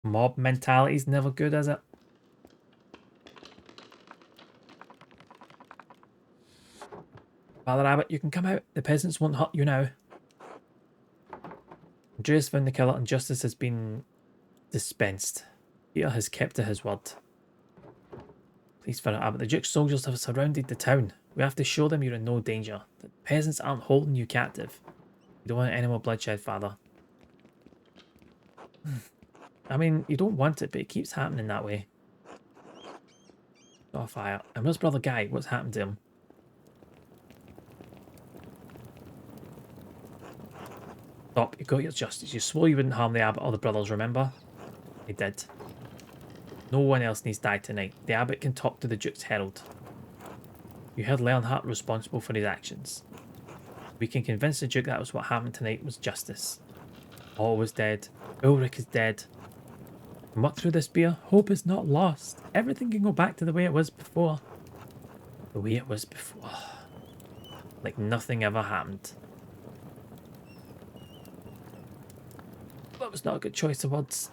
Mob mentality's never good, is it? Father Abbot, you can come out. The peasants won't hurt you now. Andreas found the killer and justice has been dispensed. Peter has kept to his word. Please, Father Abbot, the Duke's soldiers have surrounded the town. We have to show them you're in no danger. The peasants aren't holding you captive. You don't want any more bloodshed, Father. I mean, you don't want it, but it keeps happening that way. Got a fire. And where's Brother Guy? What's happened to him? Stop, you got your justice. You swore you wouldn't harm the abbot or the brothers, remember? They did. No one else needs to die tonight. The abbot can talk to the Duke's herald. You held Leonhardt responsible for his actions. We can convince the Duke that was what happened tonight was justice. All was dead. Ulrich is dead. And what through this beer? Hope is not lost. Everything can go back to the way it was before. The way it was before. Like nothing ever happened. That was not a good choice of words.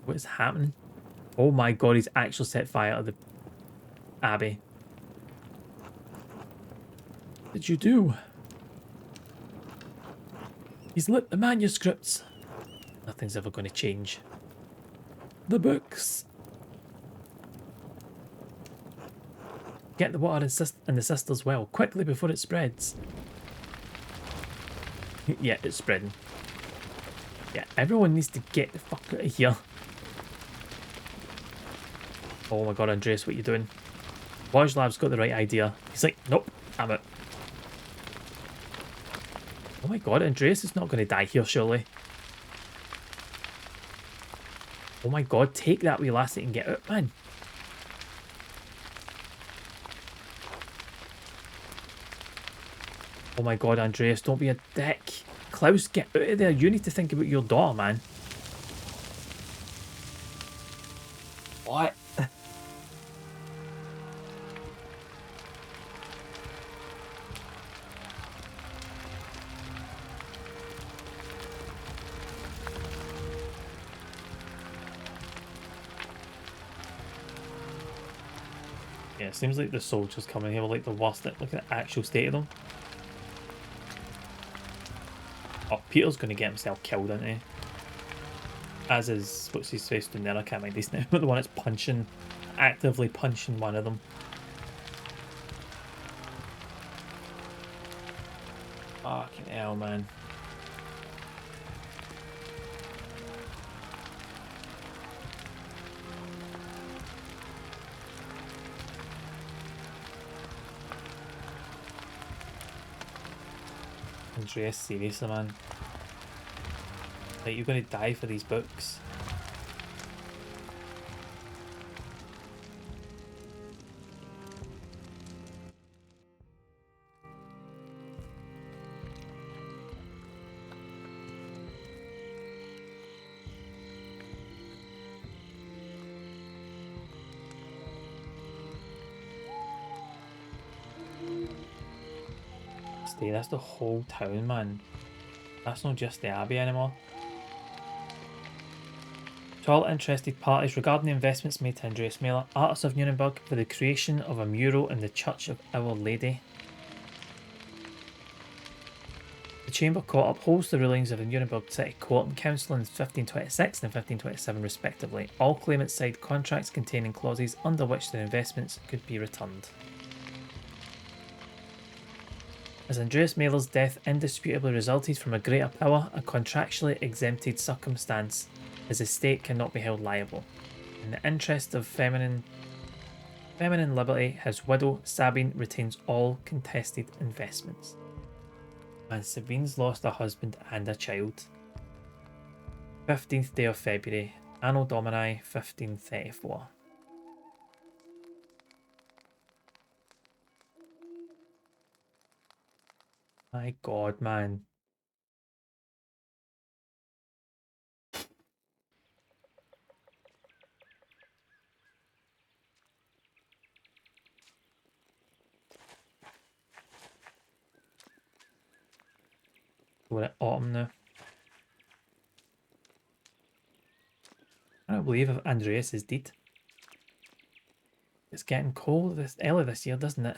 What is happening? Oh my god, he's actually set fire to the Abby. What did you do? He's lit the manuscripts. Nothing's ever going to change. The books. Get the water in the sister's well quickly before it spreads. Yeah, it's spreading. Yeah, everyone needs to get the fuck out of here. Oh my god, Andreas, what are you doing? Lab's got the right idea. He's like, nope, I'm out. Oh my god, Andreas is not going to die here, surely. Oh my god, take that wee lassie and get out, man. Oh my god, Andreas, don't be a dick. Klaus, get out of there. You need to think about your daughter, man. What? Yeah, it seems like the soldiers coming here were like the worst. Look at the actual state of them. Oh, Peter's going to get himself killed, isn't he? As is, what's his face doing there? I can't mind his name. The one that's punching, actively punching one of them. Fucking hell, man. Andreas, seriously, man. Like, you're going to die for these books. Stay, that's the whole town, man. That's not just the Abbey anymore. To all interested parties regarding the investments made to Andreas Mailer, artists of Nuremberg, for the creation of a mural in the Church of Our Lady. The Chamber Court upholds the rulings of the Nuremberg City Court and Council in 1526 and 1527 respectively. All claimants signed contracts containing clauses under which their investments could be returned. As Andreas Mailer's death indisputably resulted from a greater power, a contractually exempted circumstance, his estate cannot be held liable. In the interest of feminine liberty, his widow, Sabine, retains all contested investments. And Sabine's lost a husband and a child. 15th day of February, Anno Domini 1534. My god, man. We're at autumn now. I don't believe if Andreas is dead. It's getting cold early this year, doesn't it?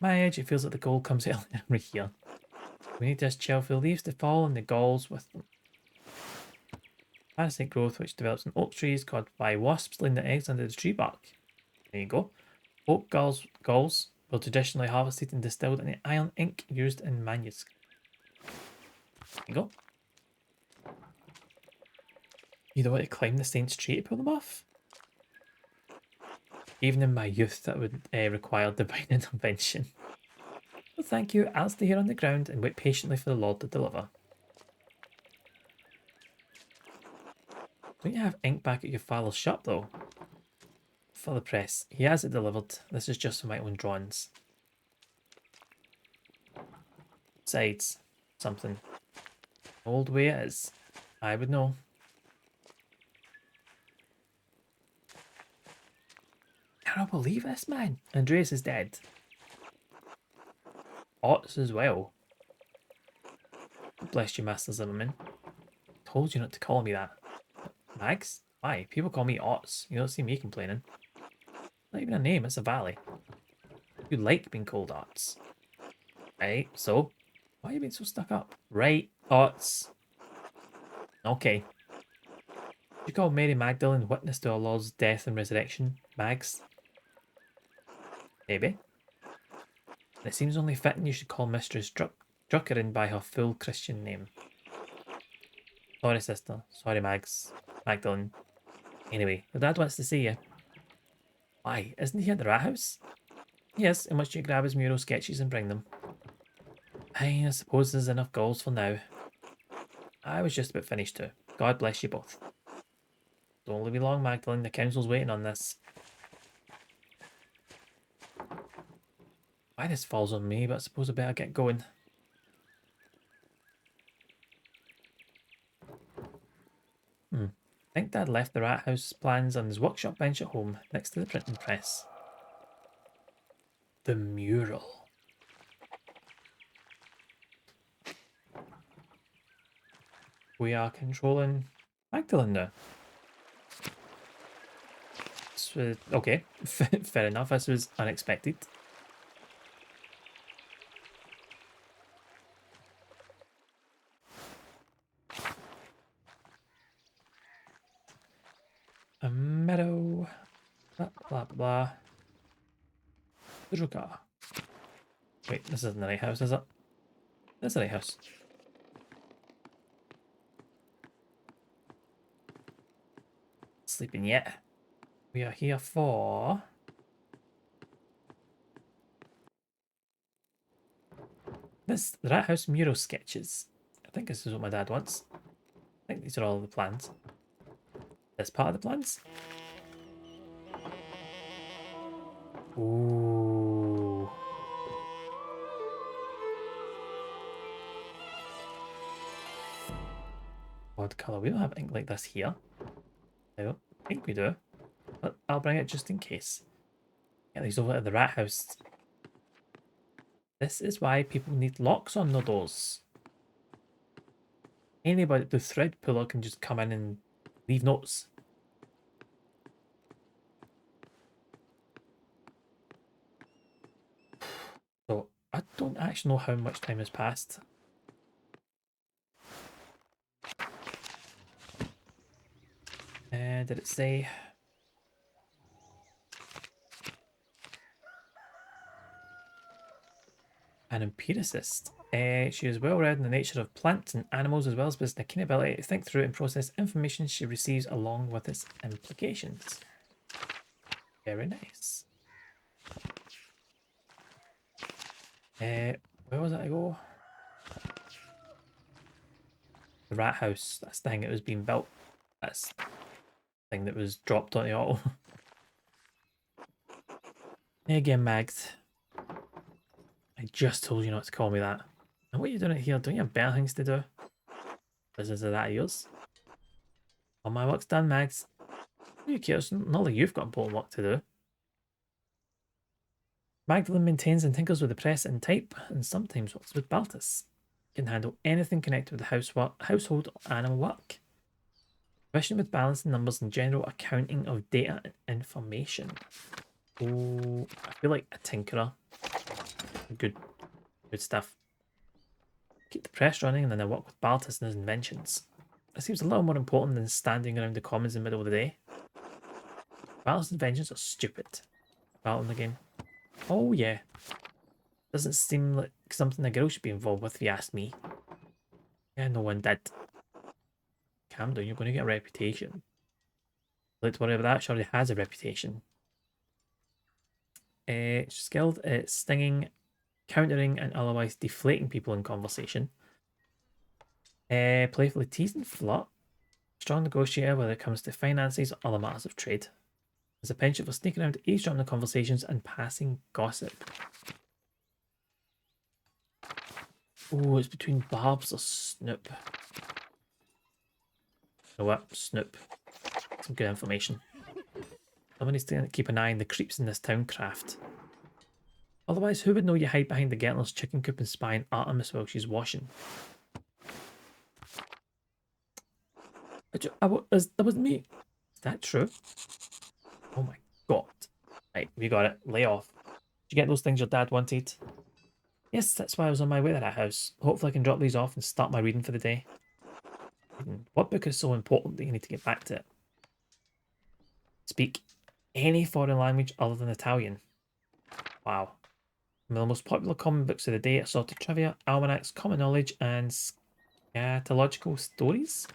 My age, it feels like the cold comes early every year. We need this chill for the leaves to fall and the galls with them. Parasitic growth which develops in oak trees caused by wasps laying their eggs under the tree bark. There you go. Oak galls were traditionally harvested and distilled in the iron ink used in manuscripts. There you go. You don't want to climb the saint's tree to pull them off? Even in my youth, that would require divine intervention. Well, thank you. I'll stay here on the ground and wait patiently for the Lord to deliver. Don't you have ink back at your father's shop, though? For the press. He has it delivered. This is just for my own drawings. Besides, something. Old way it is. I would know. I can't believe this, man. Andreas is dead. Otts as well. Bless you, Master Zimmerman. Told you not to call me that. Mags? Why? People call me Otts. You don't see me complaining. Not even a name, it's a valley. You like being called Arts. Right, so why are you being so stuck up? Right, Arts. Okay. You call Mary Magdalene witness to our Lord's death and resurrection, Mags? Maybe. It seems only fitting you should call Mistress Druckerin by her full Christian name. Sorry, sister. Sorry, Magdalene. Anyway, your dad wants to see you. Why? Isn't he at the rat house? Yes, and must you grab his mural sketches and bring them? I suppose there's enough goals for now. I was just about finished too. God bless you both. Don't leave me long, Magdalene. The council's waiting on this. Why this falls on me, but I suppose I better get going. I think Dad left the rat house plans on his workshop bench at home, next to the printing press. The mural. We are controlling Magdalene now. Okay, fair enough. This was unexpected. A meadow. Blah, blah, blah. Druga. Wait, this isn't the right house, is it? This is the right house. Sleeping yet. We are here for... the Rat House mural sketches. I think this is what my dad wants. I think these are all the plans. This part of the plans? Ooh. Odd colour. We don't have ink like this here. I don't think we do. But I'll bring it just in case. Get these over at the rat house. This is why people need locks on their doors. Anybody, the thread puller can just come in and leave notes. So I don't actually know how much time has passed. Did it say? An empiricist. She is well read in the nature of plants and animals, as well as possessing a keen ability to think through and process information she receives along with its implications. Very nice. Where was it I go? The rat house. That's the thing that was being built. That's the thing that was dropped on the auto. Again, Mags. I just told you not to call me that. And what are you doing here? Don't you have better things to do? Business of that of yours? All my work's done, Mags. Who cares? Not like you've got important work to do. Magdalene maintains and tinkers with the press and type, and sometimes works with Baltus. Can handle anything connected with the household or animal work. Proficient with balancing numbers and general accounting of data and information. Oh, I feel like a tinkerer. Good stuff. Keep the press running and then I work with Baltus and his inventions. It seems a little more important than standing around the commons in the middle of the day. Baltus' inventions are stupid. Battle in the game. Oh yeah. Doesn't seem like something a girl should be involved with if you ask me. Yeah, no one did. Calm down, you're going to get a reputation. Don't worry about that, she already has a reputation. Skilled at stinging, countering, and otherwise deflating people in conversation. Playfully tease and flirt. Strong negotiator when it comes to finances or other matters of trade. There's a penchant for sneaking around, eavesdropping the conversations, and passing gossip. Oh, it's between Barbs or Snoop. You know what? Snoop. Some good information. Someone needs to keep an eye on the creeps in this town craft. Otherwise, who would know you hide behind the Gertler's chicken coop and spy on Artemis while she's washing? That wasn't me. Is that true? Oh my god. Right, we got it. Lay off. Did you get those things your dad wanted? Yes, that's why I was on my way to that house. Hopefully I can drop these off and start my reading for the day. What book is so important that you need to get back to it? Speak any foreign language other than Italian. Wow. One of the most popular common books of the day, assorted trivia, almanacs, common knowledge, and scatological stories.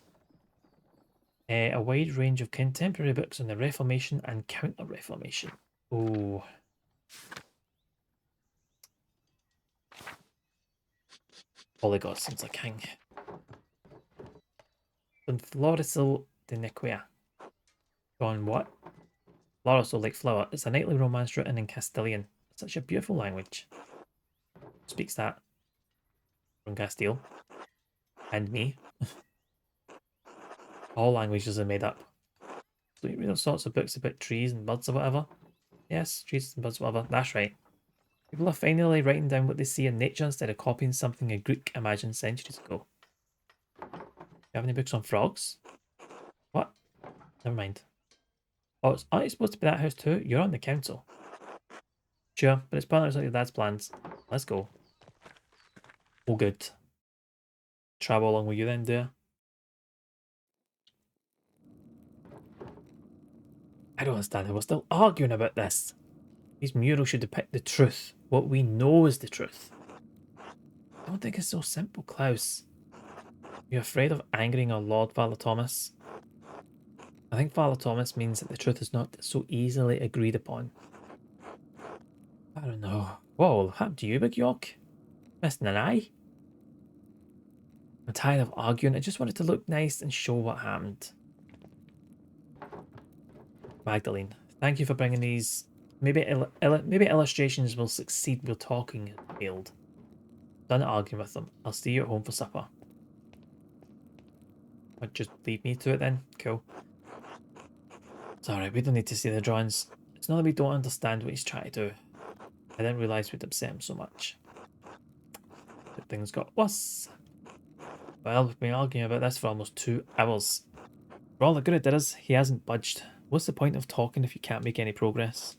A wide range of contemporary books on the Reformation and Counter-Reformation. Oh. Polyglot seems like king. Don Florisil de Nequia. Gone what? Florisil, like flower. It's a knightly romance written in Castilian. Such a beautiful language. Speaks that from Castile. And me. All languages are made up. So you read all sorts of books about trees and birds or whatever. Yes, trees and birds, whatever. That's right. People are finally writing down what they see in nature instead of copying something a Greek imagined centuries ago. You have any books on frogs? What? Never mind. Oh, aren't you supposed to be that house too? You're on the council. Sure, but it's partners like your dad's plans. Let's go. Oh, good. Travel along with you then, dear. I don't understand how we're still arguing about this. These murals should depict the truth. What we know is the truth. I don't think it's so simple, Klaus. You're afraid of angering our Lord Father Thomas? I think Father Thomas means that the truth is not so easily agreed upon. I don't know. Whoa, what happened to you, Big York? Missing an eye? I'm tired of arguing. I just wanted to look nice and show what happened. Magdalene, thank you for bringing these. Maybe maybe illustrations will succeed with talking failed. Done arguing with them. I'll see you at home for supper. Just leave me to it then. Cool. It's alright, we don't need to see the drawings. It's not that we don't understand what he's trying to do. I didn't realise we'd upset him so much. But things got worse. Well, we've been arguing about this for almost 2 hours. For all the good it did us, he hasn't budged. What's the point of talking if you can't make any progress?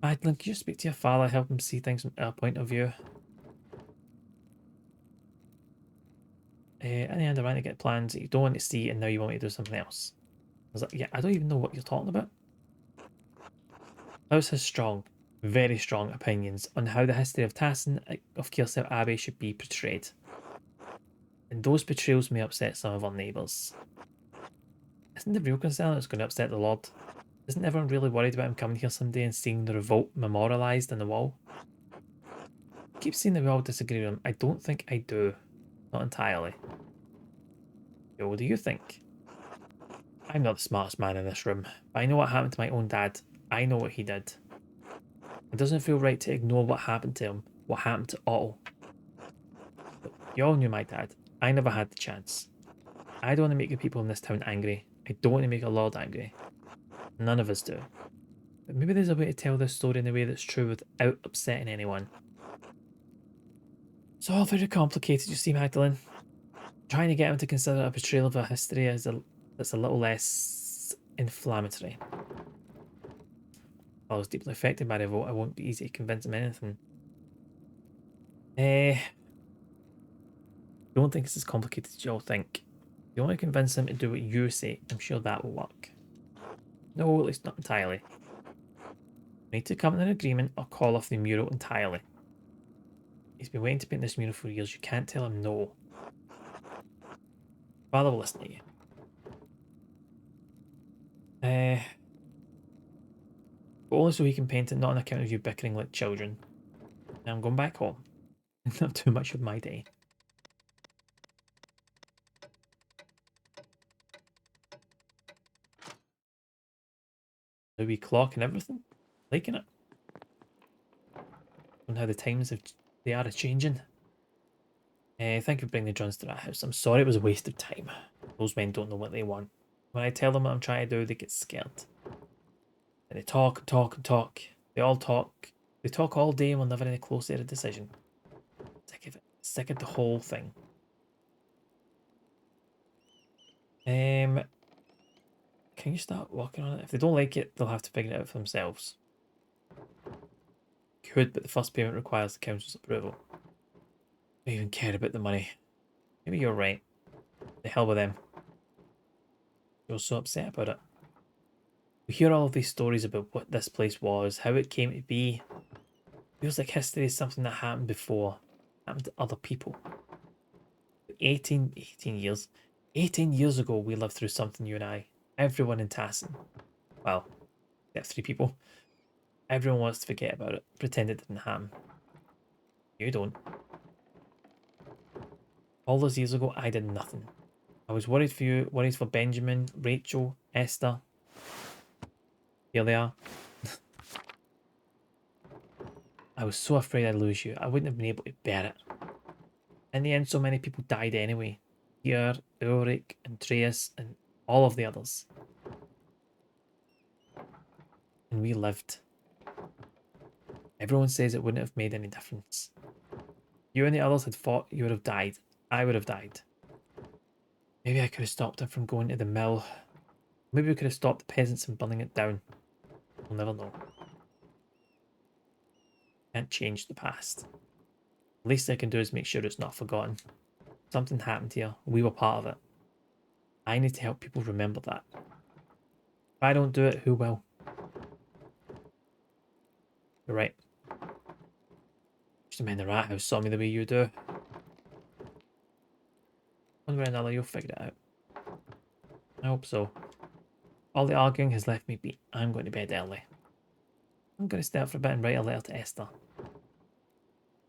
Magdalene, can you speak to your father, help him see things from our point of view? In the end, I ran to get plans that you don't want to see, and now you want me to do something else. I was like, yeah, I don't even know what you're talking about. Klaus has strong, very strong opinions on how the history of Tassin of Kirsell Abbey should be portrayed. And those portrayals may upset some of our neighbours. Isn't the real concern it's going to upset the Lord? Isn't everyone really worried about him coming here someday and seeing the revolt memorialised on the wall? I keep saying that we all disagree with him. I don't think I do. Not entirely. Yo, what do you think? I'm not the smartest man in this room, but I know what happened to my own dad. I know what he did. It doesn't feel right to ignore what happened to him, what happened to Otto. But you all knew my dad. I never had the chance. I don't want to make the people in this town angry. I don't want to make a lord angry. None of us do. But maybe there's a way to tell this story in a way that's true without upsetting anyone. It's all very complicated, you see, Magdalene. Trying to get him to consider a portrayal of a history that's a little less inflammatory. While I was deeply affected by the vote, I won't be easy to convince him anything. Don't think it's as complicated as you all think. If you want to convince him to do what you say, I'm sure that will work. No, at least not entirely. We need to come to an agreement or call off the mural entirely. He's been waiting to paint this mural for years. You can't tell him no. Father will listen to you. But only so he can paint it, not on account of you bickering like children. Now I'm going back home. Not too much of my day. The wee clock and everything. Liking it. And how the times they are changing. Thank you for bringing the Johns to that house. I'm sorry it was a waste of time. Those men don't know what they want. When I tell them what I'm trying to do, they get scared. And they talk and talk and talk. They all talk. They talk all day and we're never any closer to a decision. Sick of it. Sick of the whole thing. can you start working on it? If they don't like it, they'll have to figure it out for themselves. Could, but the first payment requires the council's approval. I don't even care about the money. Maybe you're right. The hell with them. You're so upset about it. We hear all of these stories about what this place was, how it came to be. Feels like history is something that happened before, happened to other people. 18 years. 18 years ago, we lived through something, you and I. Everyone in Tassin. Well, except 3 people. Everyone wants to forget about it, pretend it didn't happen. You don't. All those years ago, I did nothing. I was worried for you, worried for Benjamin, Rachel, Esther. Here they are. I was so afraid I'd lose you. I wouldn't have been able to bear it. In the end, so many people died anyway. Here, Ulrich, Andreas, and all of the others. And we lived. Everyone says it wouldn't have made any difference. You and the others had fought, you would have died. I would have died. Maybe I could have stopped him from going to the mill. Maybe we could have stopped the peasants from burning it down. We'll never know. Can't change the past. The least I can do is make sure it's not forgotten. Something happened here. We were part of it. I need to help people remember that. If I don't do it, who will? You're right. Just the men in the rat house saw me the way you do. One way or another, you'll figure it out. I hope so. All the arguing has left me beat. I'm going to bed early. I'm going to stay up for a bit and write a letter to Esther.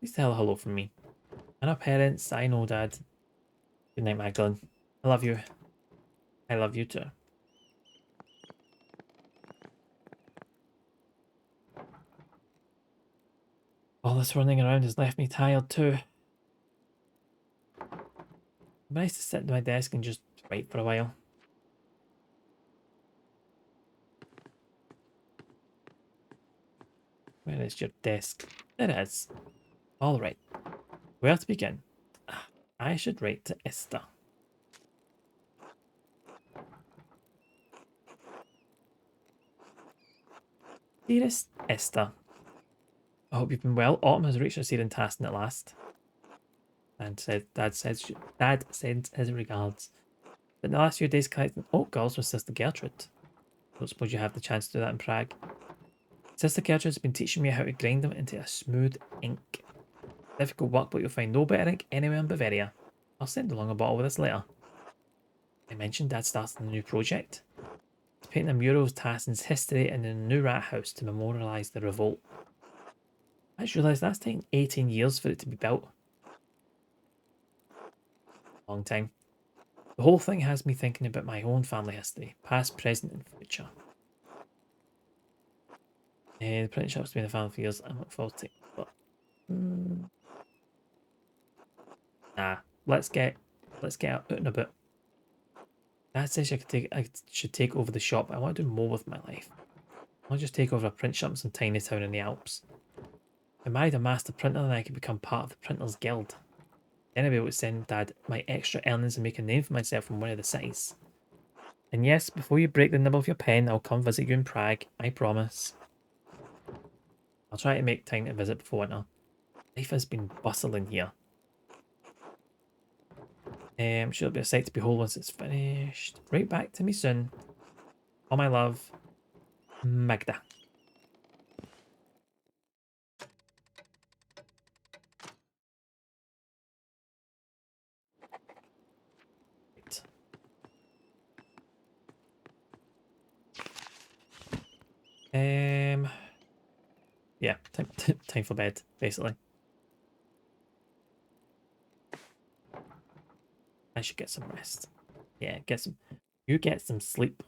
Please tell her hello from me. And her parents, I know, Dad. Good night, Magdalene. I love you. I love you too. All this running around has left me tired too. It'd be nice to sit at my desk and just write for a while. Where is your desk? There it is. Alright. Where to begin? I should write to Esther. Dearest Esther, I hope you've been well. Autumn has reached her seed in Taston at last. And Dad sends his regards. But in the last few days collecting oat girls with Sister Gertrude. I don't suppose you have the chance to do that in Prague. Sister Gertrude's been teaching me how to grind them into a smooth ink. Difficult work, but you'll find no better ink anywhere in Bavaria. I'll send along a bottle with this later. I mentioned Dad started a new project. He's painting a mural of Tassin's history in the new rat house to memorialise the revolt. I just realised that's taken 18 years for it to be built. Long time. The whole thing has me thinking about my own family history, past, present and future. The printing shop's been a family for years. I'm not forward to it, but nah. Let's get out and about. Dad says I should take over the shop. I want to do more with my life. I'll just take over a print shop in some tiny town in the Alps. If I married a master printer, then I could become part of the Printers Guild. Then I'll be able to send Dad my extra earnings and make a name for myself in one of the cities. And yes, before you break the nib of your pen, I'll come visit you in Prague. I promise. I'll try to make time to visit before winter. Life has been bustling here. Sure, it'll be a sight to behold once it's finished. Right back to me soon. All my love, Magda. Right. Yeah, time for bed, basically. I should get some rest. Yeah, you get some sleep.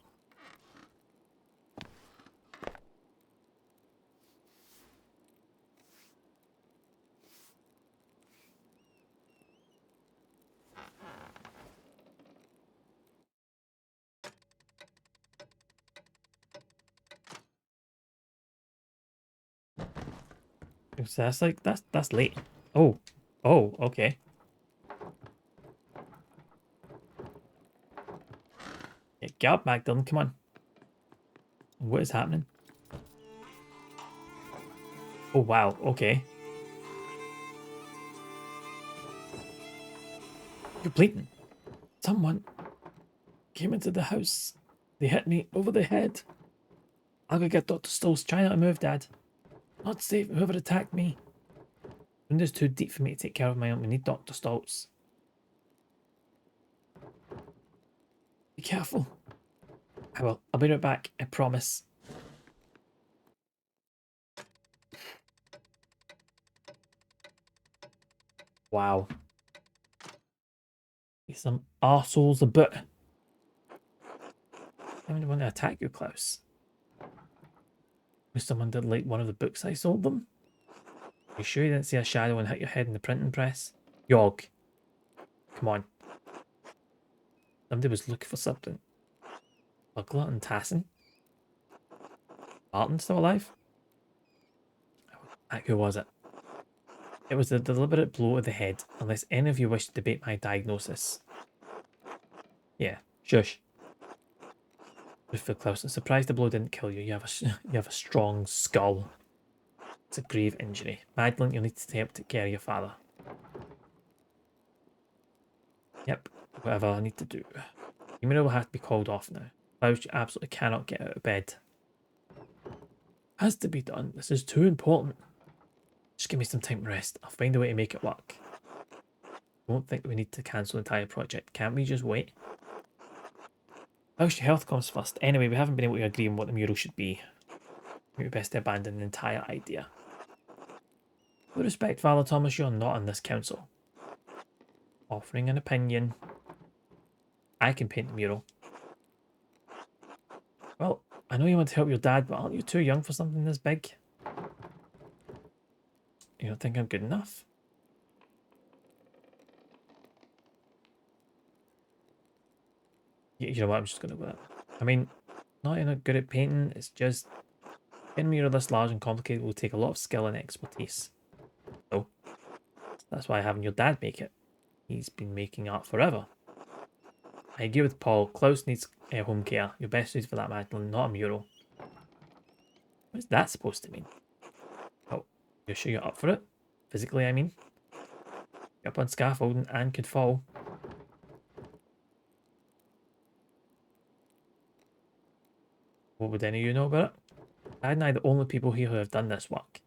So that's late. Oh, okay. Yeah, get up, Magdalene. Come on. What is happening? Oh, wow. Okay. You're bleeding. Someone came into the house. They hit me over the head. I'll go get Dr. Stolz. Try not to move, Dad. Not safe. Whoever attacked me. Window's too deep for me to take care of my own. We need Dr. Stolz. Be careful. I will. I'll be right back. I promise. Wow. Some arseholes a bit. I don't want to attack you, Klaus. If someone did like one of the books I sold them. You sure you didn't see a shadow and hit your head in the printing press? Yog. Come on. Somebody was looking for something. Bugler and Tassin? Martin still alive? Who was it? It was a deliberate blow to the head, unless any of you wish to debate my diagnosis. Yeah, shush. For Klaus, I'm surprised the blow didn't kill you. You have a strong skull. It's a grave injury. Magdalene, you'll need to help take care of your father. Yep, whatever I need to do. Ymir will have to be called off now. Klaus, you absolutely cannot get out of bed. Has to be done. This is too important. Just give me some time to rest. I'll find a way to make it work. I don't think we need to cancel the entire project. Can't we just wait? Klaus, your health comes first. Anyway, we haven't been able to agree on what the mural should be. Maybe best to abandon the entire idea. With respect, Father Thomas, you're not on this council. Offering an opinion. I can paint the mural. Well, I know you want to help your dad, but aren't you too young for something this big? You don't think I'm good enough? You know what, I'm just going to go with that. I mean, not even good at painting, it's just getting a mural this large and complicated will take a lot of skill and expertise. So, that's why having your dad make it. He's been making art forever. I agree with Paul. Klaus needs home care. Your best suited for that, Magdalene, not a mural. What is that supposed to mean? Oh, you're sure you're up for it? Physically, I mean. You're up on scaffolding and could fall. What would any of you know about it? Dad and I are the only people here who have done this work.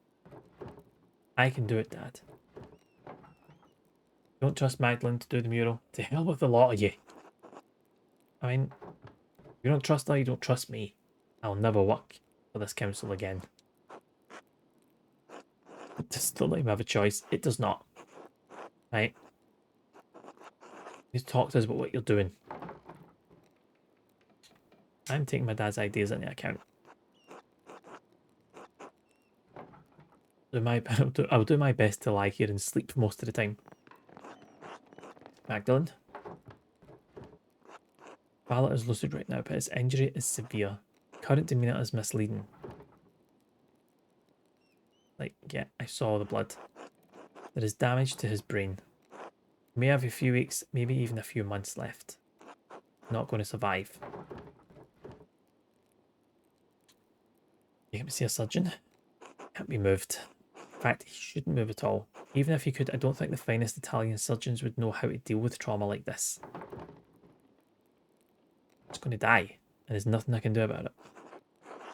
I can do it, Dad. Don't trust Magdalene to do the mural. To hell with the lot of you. I mean, if you don't trust her, you don't trust me. I'll never work for this council again. Just don't let him have a choice. It does not. Right? You talk to us about what you're doing. I'm taking my dad's ideas into account. I'll do my best to lie here and sleep most of the time. Magdalene? Violet is lucid right now, but his injury is severe. Current demeanour is misleading. Like, yeah, I saw the blood. There is damage to his brain. He may have a few weeks, maybe even a few months left. Not going to survive. You can see a surgeon. Can't be moved. In fact, he shouldn't move at all. Even if he could, I don't think the finest Italian surgeons would know how to deal with trauma like this. It's going to die, and there's nothing I can do about it.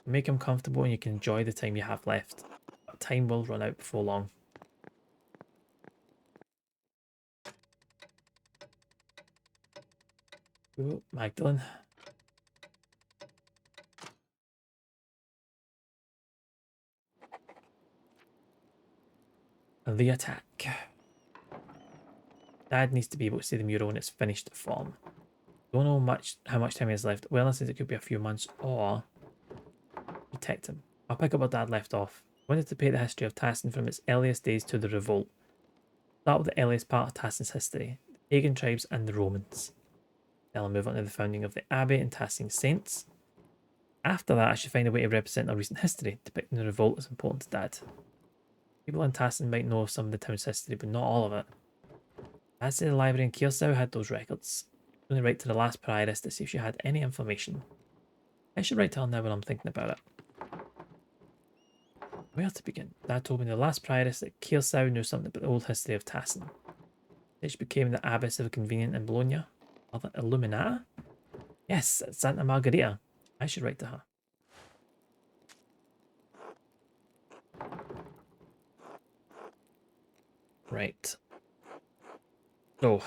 Make him comfortable and you can enjoy the time you have left. But time will run out before long. Ooh, Magdalene. The attack. Dad needs to be able to see the mural in its finished form. Don't know how much time he has left. Wellness says it could be a few months or protect him. I'll pick up where Dad left off. I wanted to paint the history of Tassin from its earliest days to the revolt. Start with the earliest part of Tassin's history, the pagan tribes and the Romans. Then I'll move on to the founding of the Abbey and Tassin's saints. After that, I should find a way to represent our recent history, depicting the revolt as important to Dad. People in Tassin might know of some of the town's history, but not all of it. Dad said the library in Kiersau had those records. Only write to the last prioress to see if she had any information. I should write to her now when I'm thinking about it. Where to begin? Dad told me the last prioress that Kearsau knew something about the old history of Tassin. That she became the abbess of a convent in Bologna. Mother Illuminata? Yes, Santa Margherita. I should write to her. Right. Oh.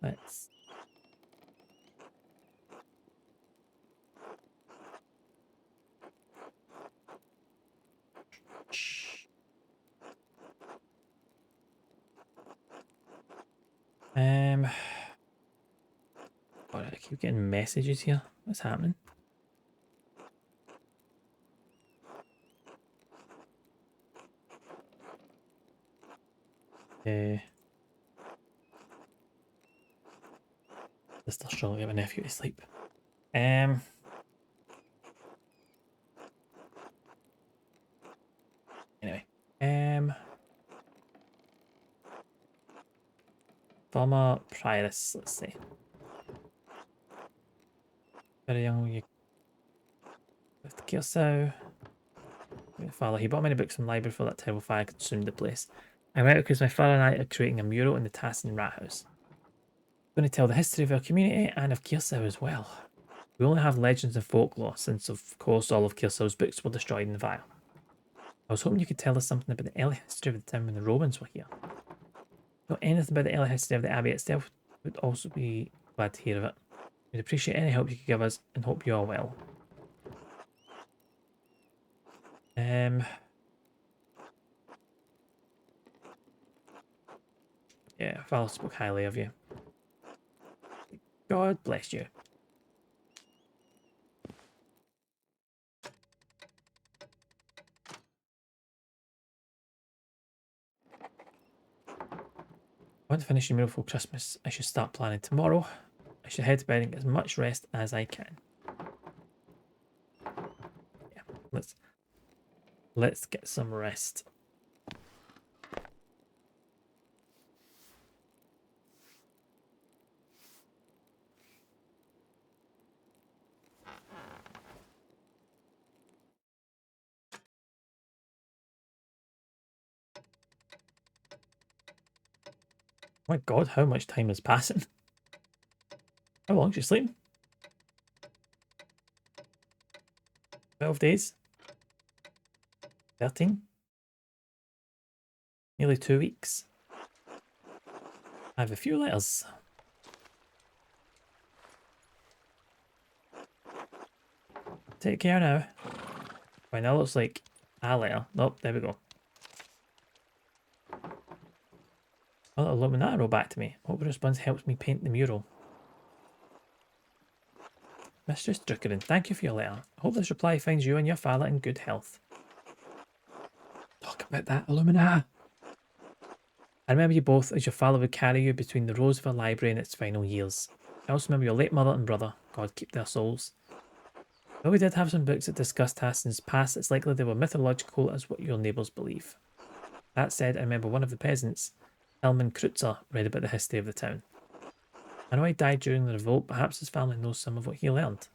Let's... Alright, I keep getting messages here. What's happening? Sister surely get my nephew to sleep. Anyway. Former prioress, let's see. Very young when you with Kearsau. Father, he bought many books from the library for that terrible fire consumed the place. I went out because my father and I are creating a mural in the Tassin rat house. I'm going to tell the history of our community and of Kearsau as well. We only have legends and folklore, since of course all of Kearsau's books were destroyed in the fire. I was hoping you could tell us something about the early history of the town when the Romans were here. Know anything about the early history of the abbey itself, would also be glad to hear of it. We'd appreciate any help you could give us and hope you are well. Yeah, Father spoke highly of you. God bless you. I want to finish the meal before Christmas. I should start planning tomorrow. I should head to bed and get as much rest as I can. Yeah, let's get some rest. Oh my god, how much time is passing? How long is you sleeping? 12 days? 13? Nearly 2 weeks. I have a few letters. Take care now. Right, now looks like a letter. Nope, there we go. Oh, Illuminati wrote back to me. Hope the response helps me paint the mural. Mistress Druckeren, thank you for your letter. I hope this reply finds you and your father in good health. Talk about that, Illumina. I remember you both as your father would carry you between the rows of our library in its final years. I also remember your late mother and brother. God keep their souls. Though we did have some books that discussed Hassan's past, it's likely they were mythological as what your neighbours believe. That said, I remember one of the peasants, Elman Kreutzer, read about the history of the town. I know he died during the revolt, perhaps his family knows some of what he learned.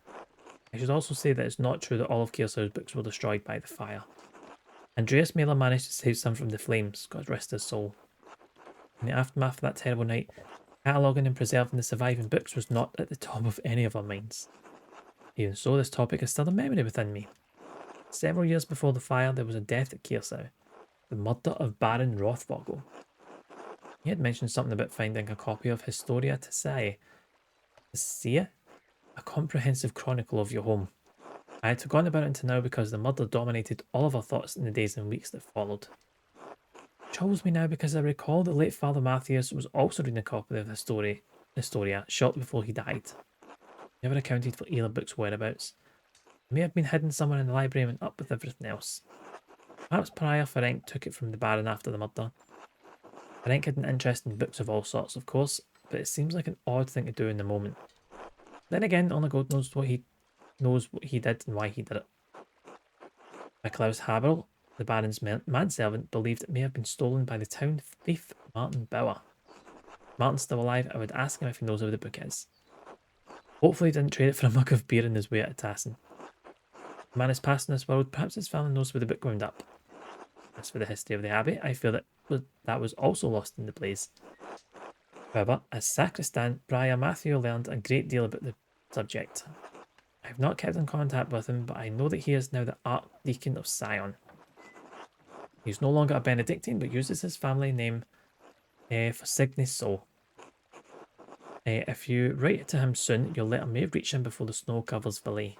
I should also say that it's not true that all of Kearsau's books were destroyed by the fire. Andreas Mailer managed to save some from the flames, God rest his soul. In the aftermath of that terrible night, cataloguing and preserving the surviving books was not at the top of any of our minds. Even so, this topic is still a memory within me. Several years before the fire, there was a death at Kearsau, the murder of Baron Rothvogel. He had mentioned something about finding a copy of Historia Tessae, a comprehensive chronicle of your home. I had forgotten about it until now because the murder dominated all of our thoughts in the days and weeks that followed. It troubles me now because I recall the late Father Matthias was also reading a copy of Historia shortly before he died. He never accounted for either book's whereabouts. It may have been hidden somewhere in the library and went up with everything else. Perhaps Prior Ferenc took it from the Baron after the murder. Ferenc had an interest in books of all sorts, of course, but it seems like an odd thing to do in the moment. Then again, only God knows what he did and why he did it. Niklaus Haberl, the Baron's manservant, believed it may have been stolen by the town thief Martin Bauer. Martin's still alive, I would ask him if he knows where the book is. Hopefully he didn't trade it for a mug of beer on his way out of Tassin. The man is passed in this world, perhaps his family knows where the book wound up. As for the history of the abbey, I feel that was also lost in the blaze. However, as sacristan, Briar Matthew learned a great deal about the subject. I have not kept in contact with him, but I know that he is now the Archdeacon of Sion. He is no longer a Benedictine, but uses his family name for Signis Sol. If you write to him soon, your letter may reach him before the snow covers Valais.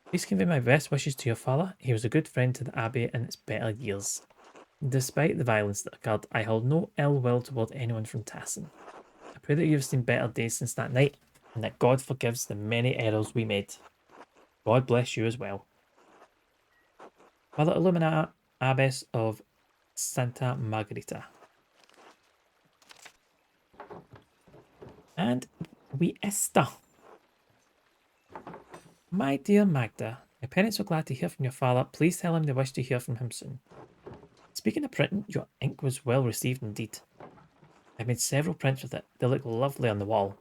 Please convey my best wishes to your father. He was a good friend to the Abbey in its better years. Despite the violence that occurred, I hold no ill will toward anyone from Tassin. I pray that you have seen better days since that night, and that God forgives the many errors we made. God bless you as well. Mother Illuminata, Abbess of Santa Margherita. And we Esther. My dear Magda, my parents are glad to hear from your father. Please tell him they wish to hear from him soon. Speaking of printing, your ink was well received indeed. I made several prints with it. They look lovely on the wall.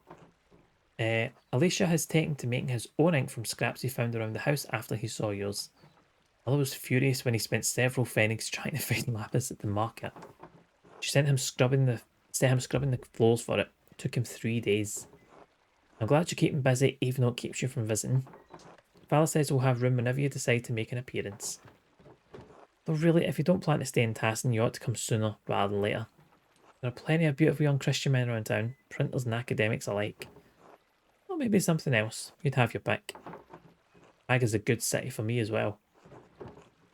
Alicia has taken to making his own ink from scraps he found around the house after he saw yours. Mother was furious when he spent several pfennigs trying to find lapis at the market. She set him scrubbing the floors for it. It took him 3 days. I'm glad you keep him busy, even though it keeps you from visiting. Father says we'll have room whenever you decide to make an appearance. Though really, if you don't plan to stay in Tassin, you ought to come sooner rather than later. There are plenty of beautiful young Christian men around town, printers and academics alike. Or maybe something else. You'd have your pick. Bag is a good city for me as well.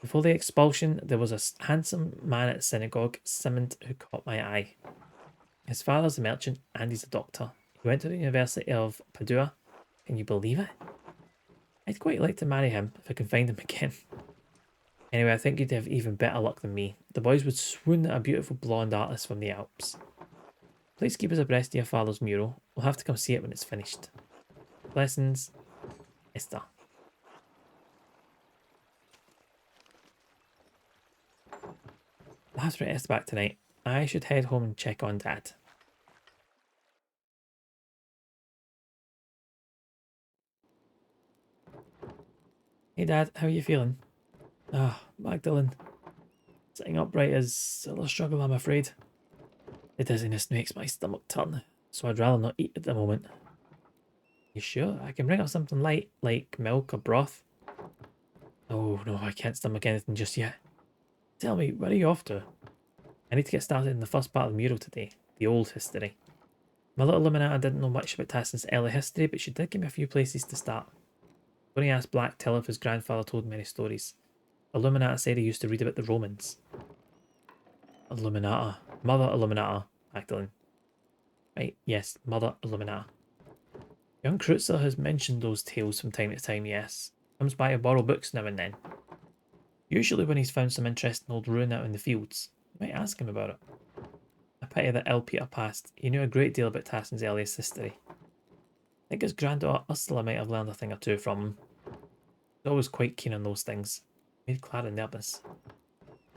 Before the expulsion, there was a handsome man at the synagogue, Simond, who caught my eye. His father's a merchant and he's a doctor. He went to the University of Padua. Can you believe it? I'd quite like to marry him if I can find him again. Anyway, I think you'd have even better luck than me. The boys would swoon at a beautiful blonde artist from the Alps. Please keep us abreast of your father's mural. We'll have to come see it when it's finished. Blessings, Esther. I'll have to write Esther back tonight. I should head home and check on Dad. Hey Dad, how are you feeling? Ah, Magdalene. Sitting upright is a little struggle, I'm afraid. The dizziness makes my stomach turn, so I'd rather not eat at the moment. You sure? I can bring up something light, like milk or broth. Oh no, I can't stomach anything just yet. Tell me, where are you off to? I need to get started in the first part of the mural today, the old history. Mother Illuminata didn't know much about Tassin's early history, but she did give me a few places to start. When he asked Black Till if his grandfather told many stories, Illuminata said he used to read about the Romans. Illuminata. Mother Illuminata, Magdalene. Right, yes, Mother Illuminata. Young Kreutzer has mentioned those tales from time to time, yes. Comes by to borrow books now and then. Usually when he's found some interesting old ruin out in the fields, you might ask him about it. A pity that ill Peter passed. He knew a great deal about Tassin's earliest history. I think his granddaughter Ursula might have learned a thing or two from him. He's always quite keen on those things. Made Clara nervous.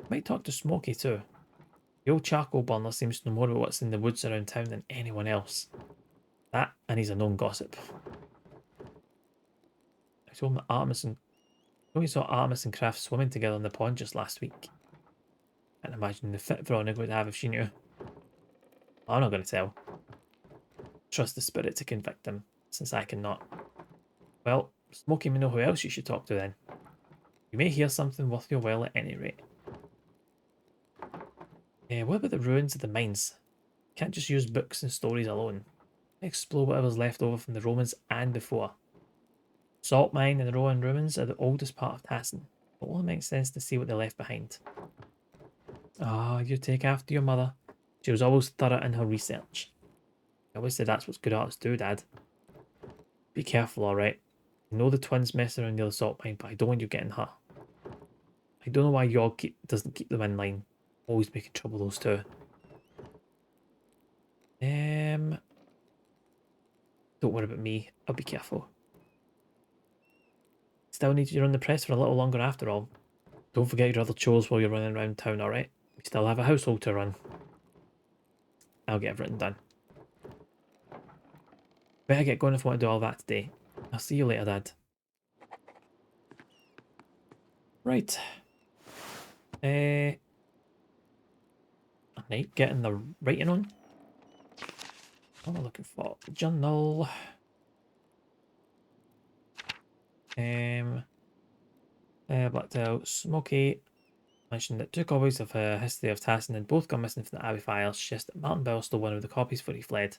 Might talk to Smokey too. The old charcoal burner seems to know more about what's in the woods around town than anyone else. That, and he's a known gossip. I told him that we saw Artemis and Kraft swimming together in the pond just last week. Can't imagine the fit Veronica would have if she knew. I'm not going to tell. Trust the spirit to convict him, since I cannot. Well, Smokey may know who else you should talk to then. You may hear something worth your while at any rate. What about the ruins of the mines? Can't just use books and stories alone. Explore whatever's left over from the Romans and before. Salt mine and the Roman ruins are the oldest part of Tassin. It only makes sense to see what they left behind. Ah, you take after your mother. She was always thorough in her research. I always said that's what good artists do, Dad. Be careful, alright? I know the twins mess around near the salt mine, but I don't want you getting hurt. I don't know why Yog doesn't keep them in line. Always making trouble, those two. Don't worry about me. I'll be careful. Still need you to run the press for a little longer after all. Don't forget your other chores while you're running around town, alright? We still have a household to run. I'll get everything done. Better get going if I want to do all that today. I'll see you later, Dad. Right. Night, getting the writing on. What am I looking for? Journal. Blacked out. Smoky mentioned that 2 copies of her History of Tassin had both gone missing from the Abbey files. Just that Martin Bell stole one of the copies before he fled.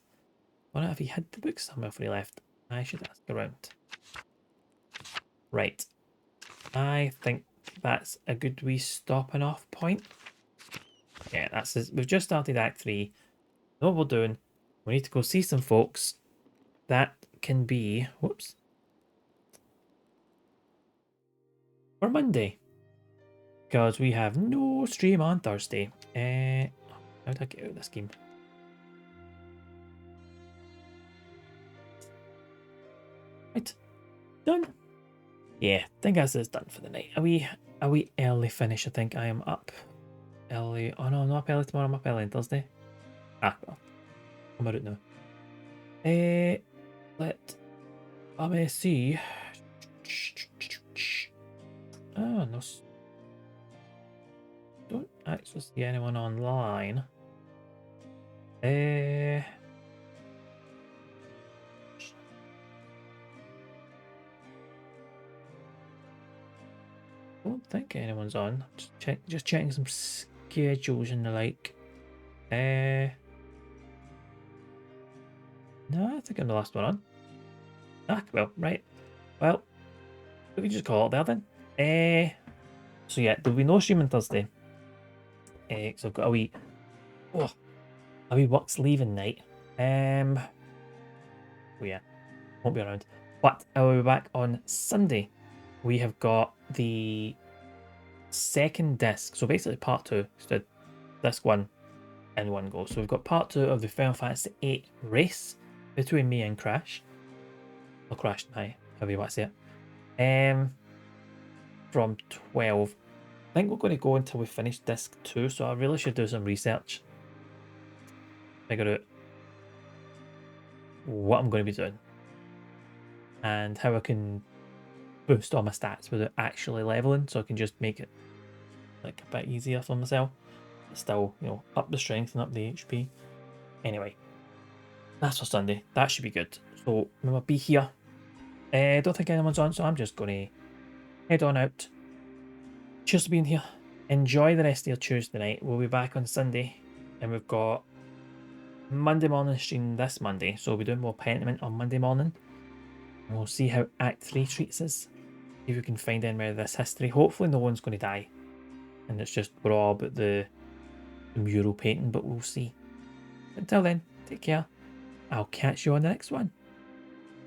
Wonder if he hid the book somewhere before he left. I should ask around. Right. I think that's a good wee stopping off point. Yeah, that's it. We've just started Act 3. What we're doing, we need to go see some folks. That can be, whoops, for Monday. Because we have no stream on Thursday. How did I get out of this game? Right. Done. Yeah, I think that's it done for the night. Are we early finish? I think I am up early. Oh no, I'm not up early tomorrow. I'm up early on Thursday. Ah, well, I'm out now. Let me see. Oh no, don't actually see anyone online. Don't think anyone's on. Just checking some schedules and the like. No, I think I'm the last one on. Ah, well, right. Well, we can just call it there then. So yeah, there'll be no streaming Thursday. So I've got a wee work's leaving night. Oh yeah, won't be around. But I will be back on Sunday. We have got the second disc. So basically part 2. So disc 1 in one go. So we've got part 2 of the Final Fantasy VIII race between me and Crash. Or Crash and I, however you want to say it. From 12. I think we're going to go until we finish disc 2, so I really should do some research. Figure out what I'm going to be doing. And how I can boost all my stats without actually leveling, so I can just make it like a bit easier for myself. But still, you know, up the strength and up the HP. Anyway, that's for Sunday. That should be good. So remember, be here. I don't think anyone's on, so I'm just going to head on out. Cheers for being here. Enjoy the rest of your Tuesday night. We'll be back on Sunday, and we've got Monday morning stream this Monday, so we'll be doing more Pentiment on Monday morning. And we'll see how Act 3 treats us. See if we can find anywhere of this history. Hopefully no one's going to die. And it's just we're all about the mural painting, but we'll see. Until then, take care. I'll catch you on the next one.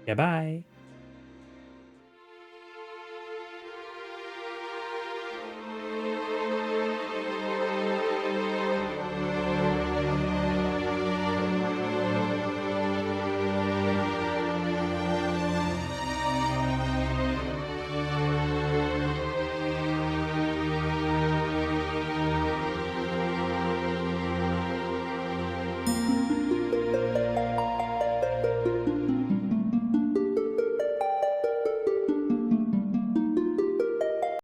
Goodbye.